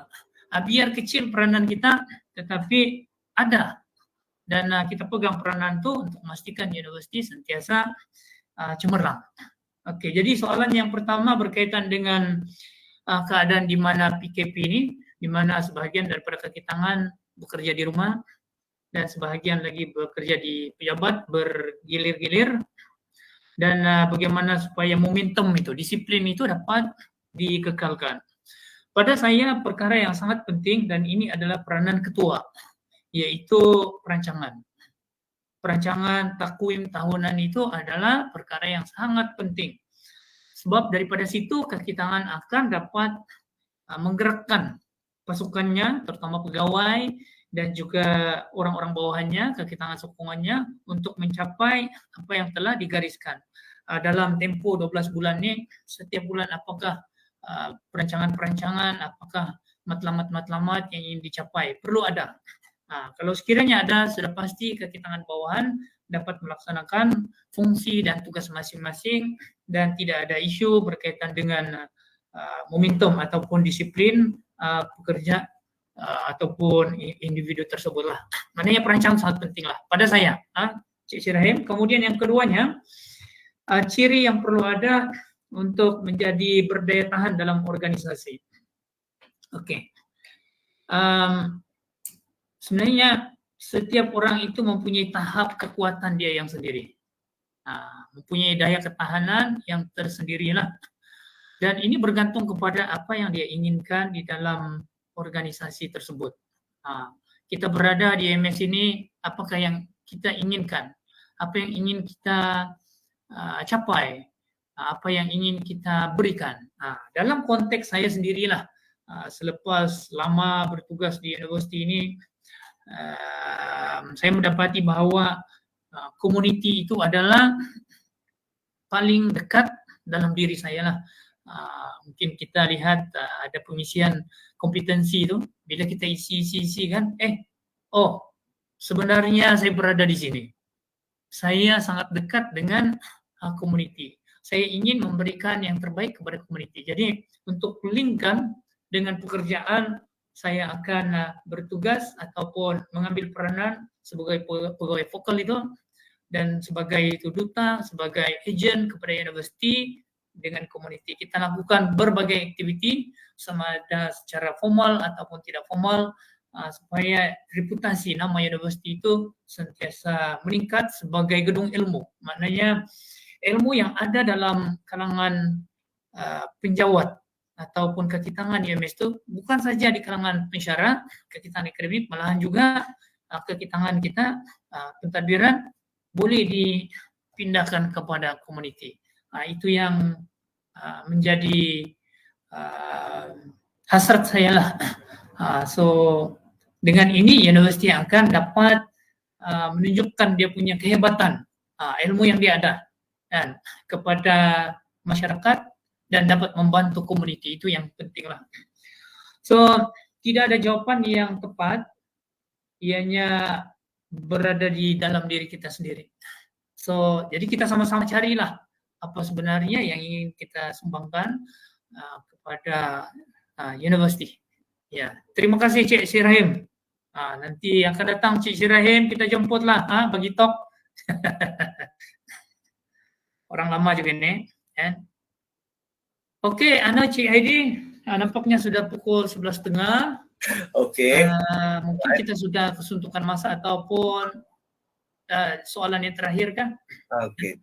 Biar kecil peranan kita, tetapi ada, dan kita pegang peranan itu untuk memastikan universiti sentiasa cemerlang. Oke, jadi soalan yang pertama berkaitan dengan keadaan di mana PKP ini, di mana sebahagian daripada kaki tangan bekerja di rumah dan sebahagian lagi bekerja di pejabat bergilir-gilir, dan bagaimana supaya momentum itu, disiplin itu dapat dikekalkan. Pada saya perkara yang sangat penting, dan ini adalah peranan ketua, yaitu perancangan. Perancangan takwim tahunan itu adalah perkara yang sangat penting. Sebab daripada situ kaki tangan akan dapat menggerakkan pasukannya, terutama pegawai dan juga orang-orang bawahannya, kaki tangan sokongannya, untuk mencapai apa yang telah digariskan. Dalam tempo 12 bulan ini, setiap bulan apakah perancangan-perancangan, apakah matlamat-matlamat yang ingin dicapai, perlu ada. Kalau sekiranya ada, sudah pasti kaki tangan bawahan dapat melaksanakan fungsi dan tugas masing-masing dan tidak ada isu berkaitan dengan momentum ataupun disiplin pekerja ataupun individu tersebut lah. Maknanya perancangan sangat penting lah pada saya, Cik Sirahim. Kemudian yang keduanya, ciri yang perlu ada untuk menjadi berdaya tahan dalam organisasi. Oke. Sebenarnya setiap orang itu mempunyai tahap kekuatan dia yang sendiri. Mempunyai daya ketahanan yang tersendirilah. Dan ini bergantung kepada apa yang dia inginkan di dalam organisasi tersebut. Kita berada di MS ini, apakah yang kita inginkan? Apa yang ingin kita capai? Apa yang ingin kita berikan? Dalam konteks saya sendirilah, selepas lama bertugas di universiti ini, saya mendapati bahwa community itu adalah paling dekat dalam diri saya lah. Mungkin kita lihat ada pengisian kompetensi itu, bila kita isi kan, sebenarnya saya berada di sini. Saya sangat dekat dengan community. Saya ingin memberikan yang terbaik kepada community. Jadi untuk linkkan dengan pekerjaan, saya akan bertugas ataupun mengambil peranan sebagai pegawai vokal itu, dan sebagai duta, sebagai agent kepada universiti dengan community. Kita lakukan berbagai aktiviti, sama ada secara formal ataupun tidak formal, supaya reputasi nama universiti itu sentiasa meningkat sebagai gedung ilmu. Maknanya ilmu yang ada dalam kalangan penjawat ataupun kaki tangan UMS itu bukan saja di kalangan pensyarah, kaki tangan akademik, malahan juga kaki tangan kita pentadbiran boleh dipindahkan kepada community. Itu yang menjadi hasrat saya lah. So dengan ini universiti akan dapat menunjukkan dia punya kehebatan, ilmu yang dia ada dan kepada masyarakat, dan dapat membantu community. Itu yang penting lah. So tidak ada jawaban yang tepat, ianya berada di dalam diri kita sendiri. So jadi kita sama-sama carilah apa sebenarnya yang ingin kita sumbangkan kepada universiti. Ya, terima kasih Cik Sirahim. Nanti akan datang Cik Sirahim, kita jemputlah bagi talk. Orang lama juga ini. Okey, Cik Heidi, nampaknya sudah pukul 11.30. Okey. Mungkin kita sudah kesuntukan masa ataupun soalan yang terakhir kan? Okey.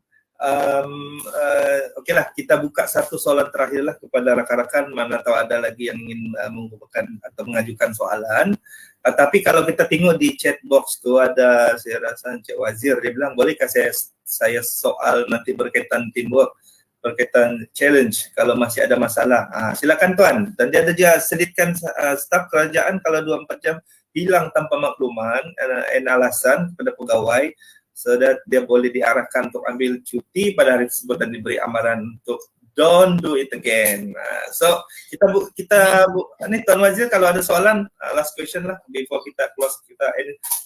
Okeylah, kita buka satu soalan terakhirlah kepada rakan-rakan, mana tahu ada lagi yang ingin mengumpulkan atau mengajukan soalan. Tapi kalau kita tengok di chat box tu ada, saya rasa Encik Wazir, dia bilang bolehkah saya soal nanti berkaitan teamwork, berkaitan challenge kalau masih ada masalah. Silakan tuan. Dan dia ada juga selitkan staf kerajaan kalau 24 jam hilang tanpa makluman dan alasan kepada pegawai, so that dia boleh diarahkan untuk ambil cuti pada hari tersebut dan diberi amaran untuk don't do it again. So kita ini Tuan Wazir, kalau ada soalan, last question lah before kita close, kita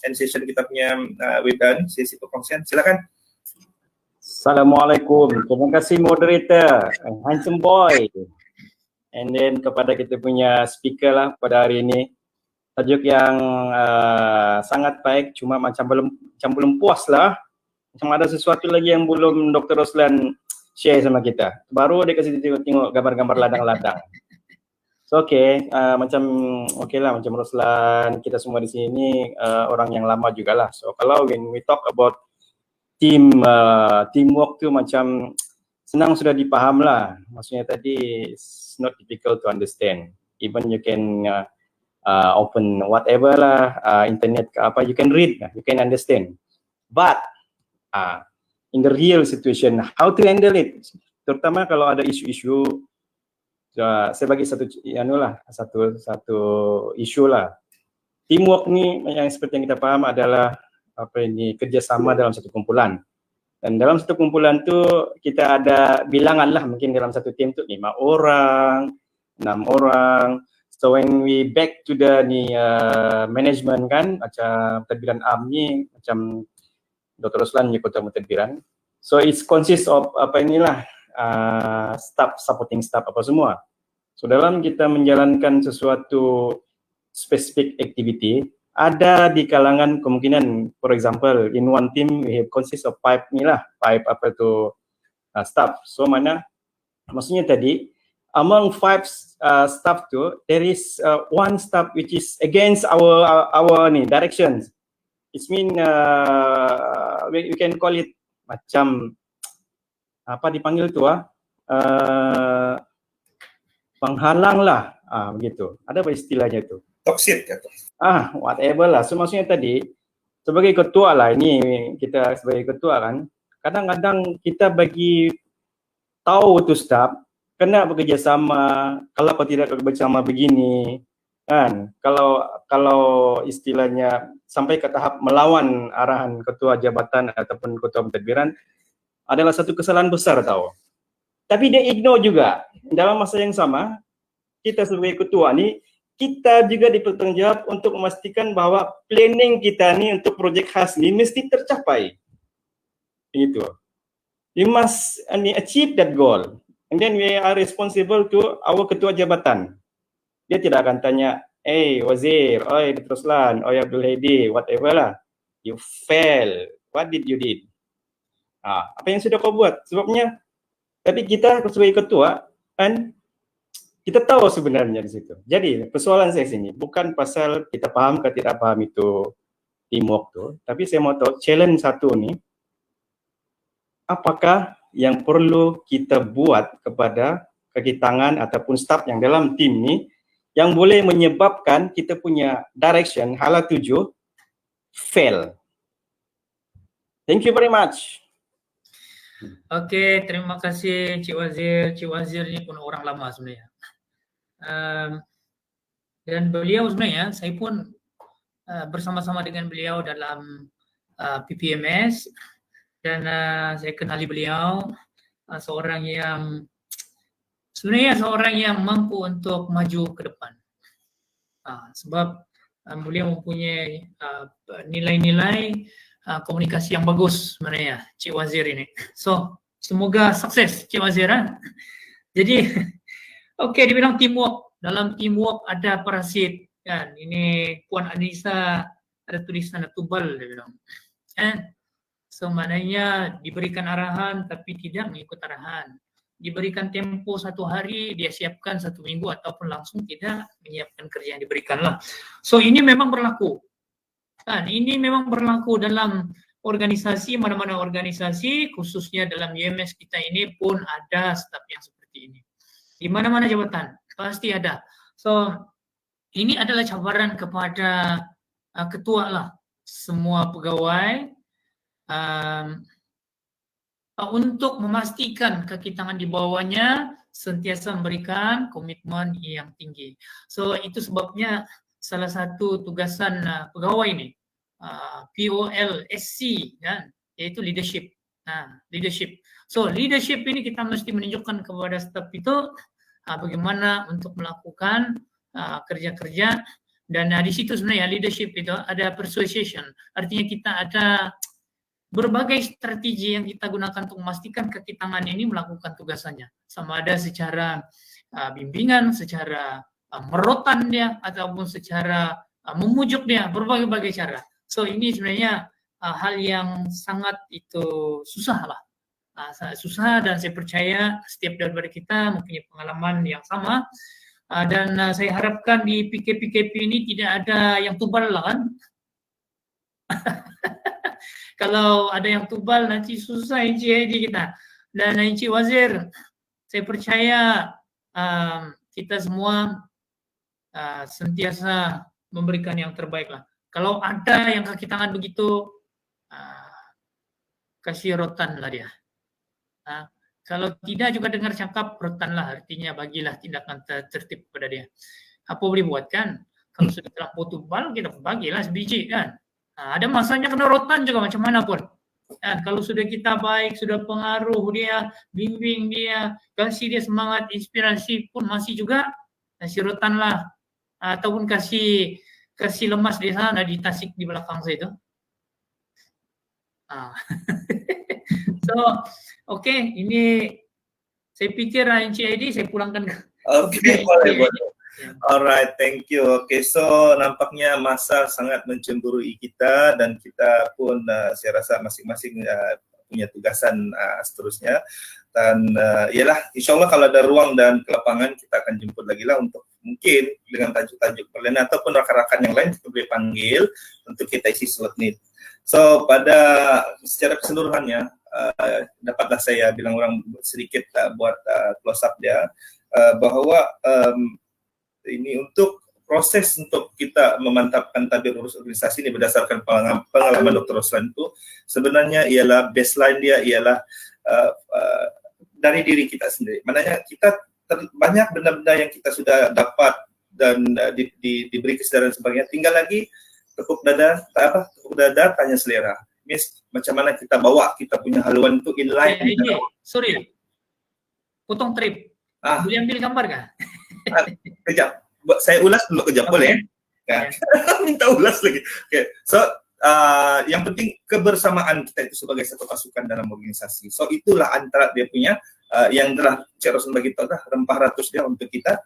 end session kita punya webinar, sesi perkongsian. Silakan. Assalamualaikum. Terima kasih moderator, handsome boy. And then kepada kita punya speaker lah pada hari ini. Tajuk yang sangat baik, cuma macam belum puas lah. Macam ada sesuatu lagi yang belum Dr. Roslan share sama kita. Baru dia kasih tengok gambar-gambar ladang-ladang. So macam lah, macam Roslan, kita semua di sini orang yang lama jugalah. So kalau when we talk about teamwork tu macam senang sudah dipaham lah. Maksudnya tadi it's not difficult to understand. Even you can open whatever lah, internet ke apa, you can read, you can understand. But in the real situation, how to handle it? Terutama kalau ada isu-isu, saya bagi satu isu lah. Teamwork ni yang seperti yang kita paham adalah kerjasama dalam satu kumpulan. Dan dalam satu kumpulan tu kita ada bilangan lah, mungkin dalam satu tim tu 5 orang, 6 orang. So when we back to the management kan, macam tadbiran am ni, macam Dr. Roslan ni kota tadbiran. So it consists of staff, supporting staff apa semua. So dalam kita menjalankan sesuatu specific activity, ada di kalangan kemungkinan, for example, in one team we have consists of 5 staff. So mana Maksudnya tadi, among 5 staff tu, there is one staff which is against our ni directions. It mean we can call it macam apa dipanggil tu penghalang lah, begitu. Ada apa istilahnya tu? Toxic kata. Whatever lah. So maksudnya tadi, sebagai ketua lah, ini kita sebagai ketua kan, kadang-kadang kita bagi tahu tu staff, kena bekerjasama, kalau tidak bekerjasama begini, kan? Kalau istilahnya sampai ke tahap melawan arahan ketua jabatan ataupun ketua pentadbiran, adalah satu kesalahan besar tahu. Tapi dia ignore juga. Dalam masa yang sama, kita sebagai ketua ni, kita juga dipertanggungjawab untuk memastikan bahawa planning kita ni untuk projek khas ni mesti tercapai. Begitu. We must achieve that goal. And then we are responsible to our ketua jabatan. Dia tidak akan tanya, Wazir, Dr. Ruslan, Abdul Hadi, whatever lah. You fail. What did you did? Apa yang sudah kau buat? Sebabnya, tapi kita sebagai ketua, kan, kita tahu sebenarnya di situ. Jadi, persoalan saya sini, bukan pasal kita paham ke tidak paham itu teamwork tu, tapi saya mau tahu, challenge satu ni, apakah yang perlu kita buat kepada kaki tangan ataupun staff yang dalam tim ni yang boleh menyebabkan kita punya direction, hala tuju, fail. Thank you very much. Oke, terima kasih Cik Wazir. Cik Wazir ini pun orang lama sebenarnya. Dan beliau sebenarnya, saya pun bersama-sama dengan beliau dalam PPMS. Dan saya kenali beliau, seorang yang mampu untuk maju ke depan. Sebab beliau mempunyai nilai-nilai komunikasi yang bagus sebenarnya, Cik Wazir ini. So, semoga sukses Cik Wazir. Jadi, dibilang teamwork. Dalam teamwork ada parasit. Kan? Ini Puan Anissa ada tulisan tubal, dia bilang. So maknanya diberikan arahan tapi tidak mengikut arahan. Diberikan tempo 1 hari, dia siapkan 1 minggu ataupun langsung tidak menyiapkan kerja yang diberikan lah. So ini memang berlaku. Ini memang berlaku dalam organisasi, mana-mana organisasi, khususnya dalam UMS kita ini pun ada staf yang seperti ini. Di mana-mana jabatan, pasti ada. So ini adalah cabaran kepada ketua lah, semua pegawai, untuk memastikan kaki tangan di bawahnya sentiasa memberikan komitmen yang tinggi. So itu sebabnya salah satu tugasan pegawai ini POLSC kan, yaitu leadership. Leadership. So leadership ini kita mesti menunjukkan kepada staf itu bagaimana untuk melakukan kerja-kerja, dan di situ sebenarnya leadership itu ada persuasion. Artinya kita ada berbagai strategi yang kita gunakan untuk memastikan kaki tangan ini melakukan tugasannya. Sama ada secara bimbingan, secara merotan dia, ataupun secara memujuk dia, berbagai-bagai cara. So ini sebenarnya hal yang sangat itu susah lah. Susah, dan saya percaya setiap daripada kita mempunyai pengalaman yang sama. Dan saya harapkan di PKPKP ini tidak ada yang tubal lah kan. Kalau ada yang tubal nanti susah Encik kita. Dan Encik Wazir, saya percaya kita semua sentiasa memberikan yang terbaik lah. Kalau ada yang kaki tangan begitu, kasih rotan lah dia. Kalau tidak juga dengar cakap, rotan lah, artinya bagilah tindakan tertib kepada dia. Apa boleh buat kan? Kalau sudah terlampau tubal, kita bagilah sebiji kan. Ada masanya kena rotan juga macam mana pun. Kalau sudah kita baik, sudah pengaruh dia, bimbing dia, kasih dia semangat, inspirasi pun masih juga kasih rotan lah. Ataupun kasih lemas di sana, di tasik di belakang saya itu. So, ini saya pikir Encik Edi saya pulangkan. Boleh. Alright, thank you. So nampaknya masa sangat mencemburui kita, dan kita pun saya rasa masing-masing punya tugasan seterusnya. Dan ialah insyaAllah kalau ada ruang dan kelapangan kita akan jemput lagi lah untuk mungkin dengan tajuk-tajuk berlainan ataupun rakan-rakan yang lain kita boleh panggil untuk kita isi slot ni. So secara keseluruhannya dapatlah saya bilang orang sedikit buat close up dia bahawa ini untuk proses untuk kita memantapkan tabir urus organisasi ini berdasarkan pengalaman Dr. Roslan itu sebenarnya ialah baseline dia ialah dari diri kita sendiri. Maknanya kita banyak benda-benda yang kita sudah dapat dan diberi kesedaran sebagainya. Tinggal lagi tepuk dada, tanya selera. Miss, macam mana kita bawa kita punya haluan itu in line. Sorry, potong trip. Boleh ambil gambar kah? Kejap, saya ulas dulu kejap, boleh? Ya. Minta ulas lagi. Okay. So, yang penting kebersamaan kita itu sebagai satu pasukan dalam organisasi. So itulah antara dia punya yang telah Cik Roslan bagi tahu dah rempah ratus dia untuk kita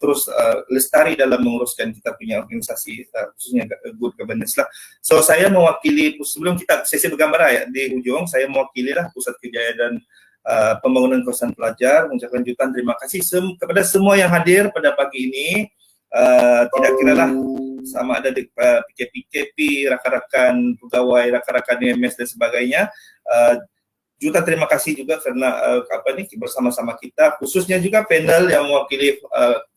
terus lestari dalam menguruskan kita punya organisasi khususnya good governance lah. So saya mewakili sebelum kita sesi bergambar ya di ujung saya mewakili lah Pusat Kerjaya dan Pembangunan Kawasan Pelajar mengucapkan jutaan terima kasih kepada semua yang hadir pada pagi ini. Tidak kira lah sama ada di PKP, rakan-rakan pegawai, rakan-rakan DMS dan sebagainya. Juta terima kasih juga karena bersama-sama kita, khususnya juga panel yang mewakili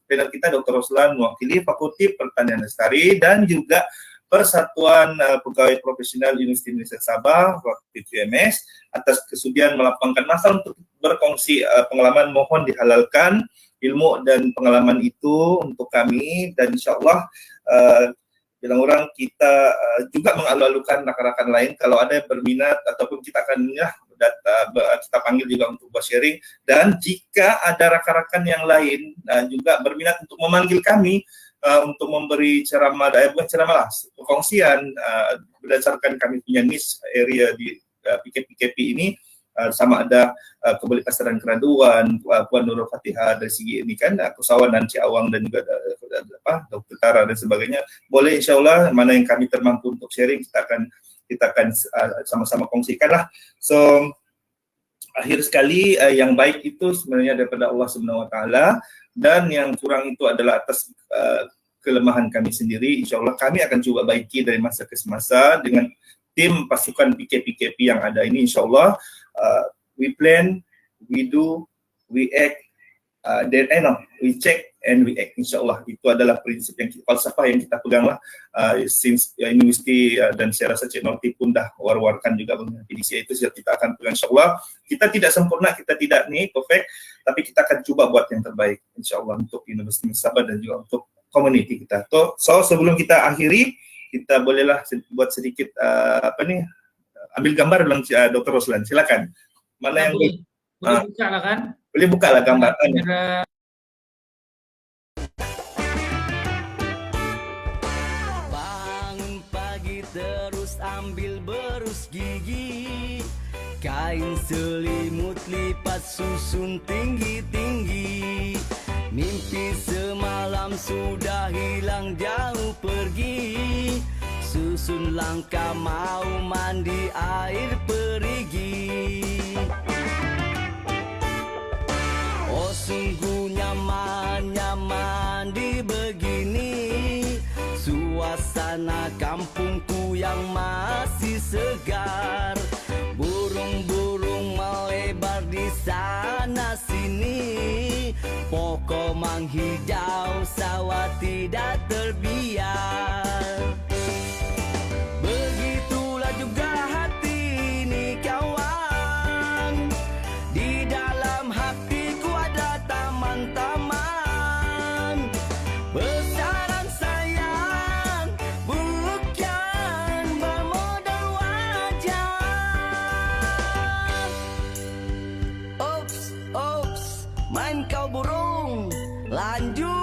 panel kita Dr. Roslan mewakili Fakulti Pertanian Lestari dan juga Persatuan Pegawai Profesional Universiti Indonesia Sabah PTMS atas kesudian melapangkan masa untuk berkongsi pengalaman. Mohon dihalalkan ilmu dan pengalaman itu untuk kami dan insyaAllah bilang orang kita juga mengalu-alukan rakan-rakan lain kalau ada yang berminat ataupun kita akan kita panggil juga untuk buat sharing. Dan jika ada rakan-rakan yang lain juga berminat untuk memanggil kami untuk memberi ceramah, bukan ceramah lah, perkongsian berdasarkan kami punya niche area di PKP ini, sama ada kebolehpasaran keraduan, Puan Nurul Fatihah dari segi ini kan, Kusawan dan Cik Awang dan juga Dr. Tara dan sebagainya. Boleh insyaAllah mana yang kami termampu untuk sharing kita akan sama-sama kongsikan lah. So akhir sekali yang baik itu sebenarnya daripada Allah Subhanahu Wa Taala dan yang kurang itu adalah atas kelemahan kami sendiri. InsyaAllah kami akan coba baiki dari masa ke semasa dengan tim pasukan PKP yang ada ini. InsyaAllah we plan, we do, we act, we check and we act. InsyaAllah itu adalah prinsip yang falsafah yang kita pegang lah since universiti dan saya rasa Cik Norti pun dah war-warkan juga PDCA itu kita akan pegang insyaAllah. Kita tidak sempurna, kita tidak perfect, tapi kita akan cuba buat yang terbaik insyaAllah untuk Universiti Sabah dan juga untuk community kita. So sebelum kita akhiri, kita bolehlah buat sedikit ambil gambar dalam Dr. Roslan. Silakan. Mana yang boleh buka lah kan? Boleh buka lah gambar. Bangun pagi terus ambil berus gigi, kain selimut lipat susun tinggi-tinggi. Mimpi semalam sudah hilang jauh pergi, susun langkah mau mandi air perigi. Oh sungguh nyaman di begini, suasana kampungku yang masih segar. Burung-burung melebar di sana sini, pokok menghijau, sawah tidak terbiar. Begitulah juga hati ini kawan, di dalam hatiku ada taman-taman. Besaran sayang bukan bermodal wajah. Ops, main kau burung, lanjut.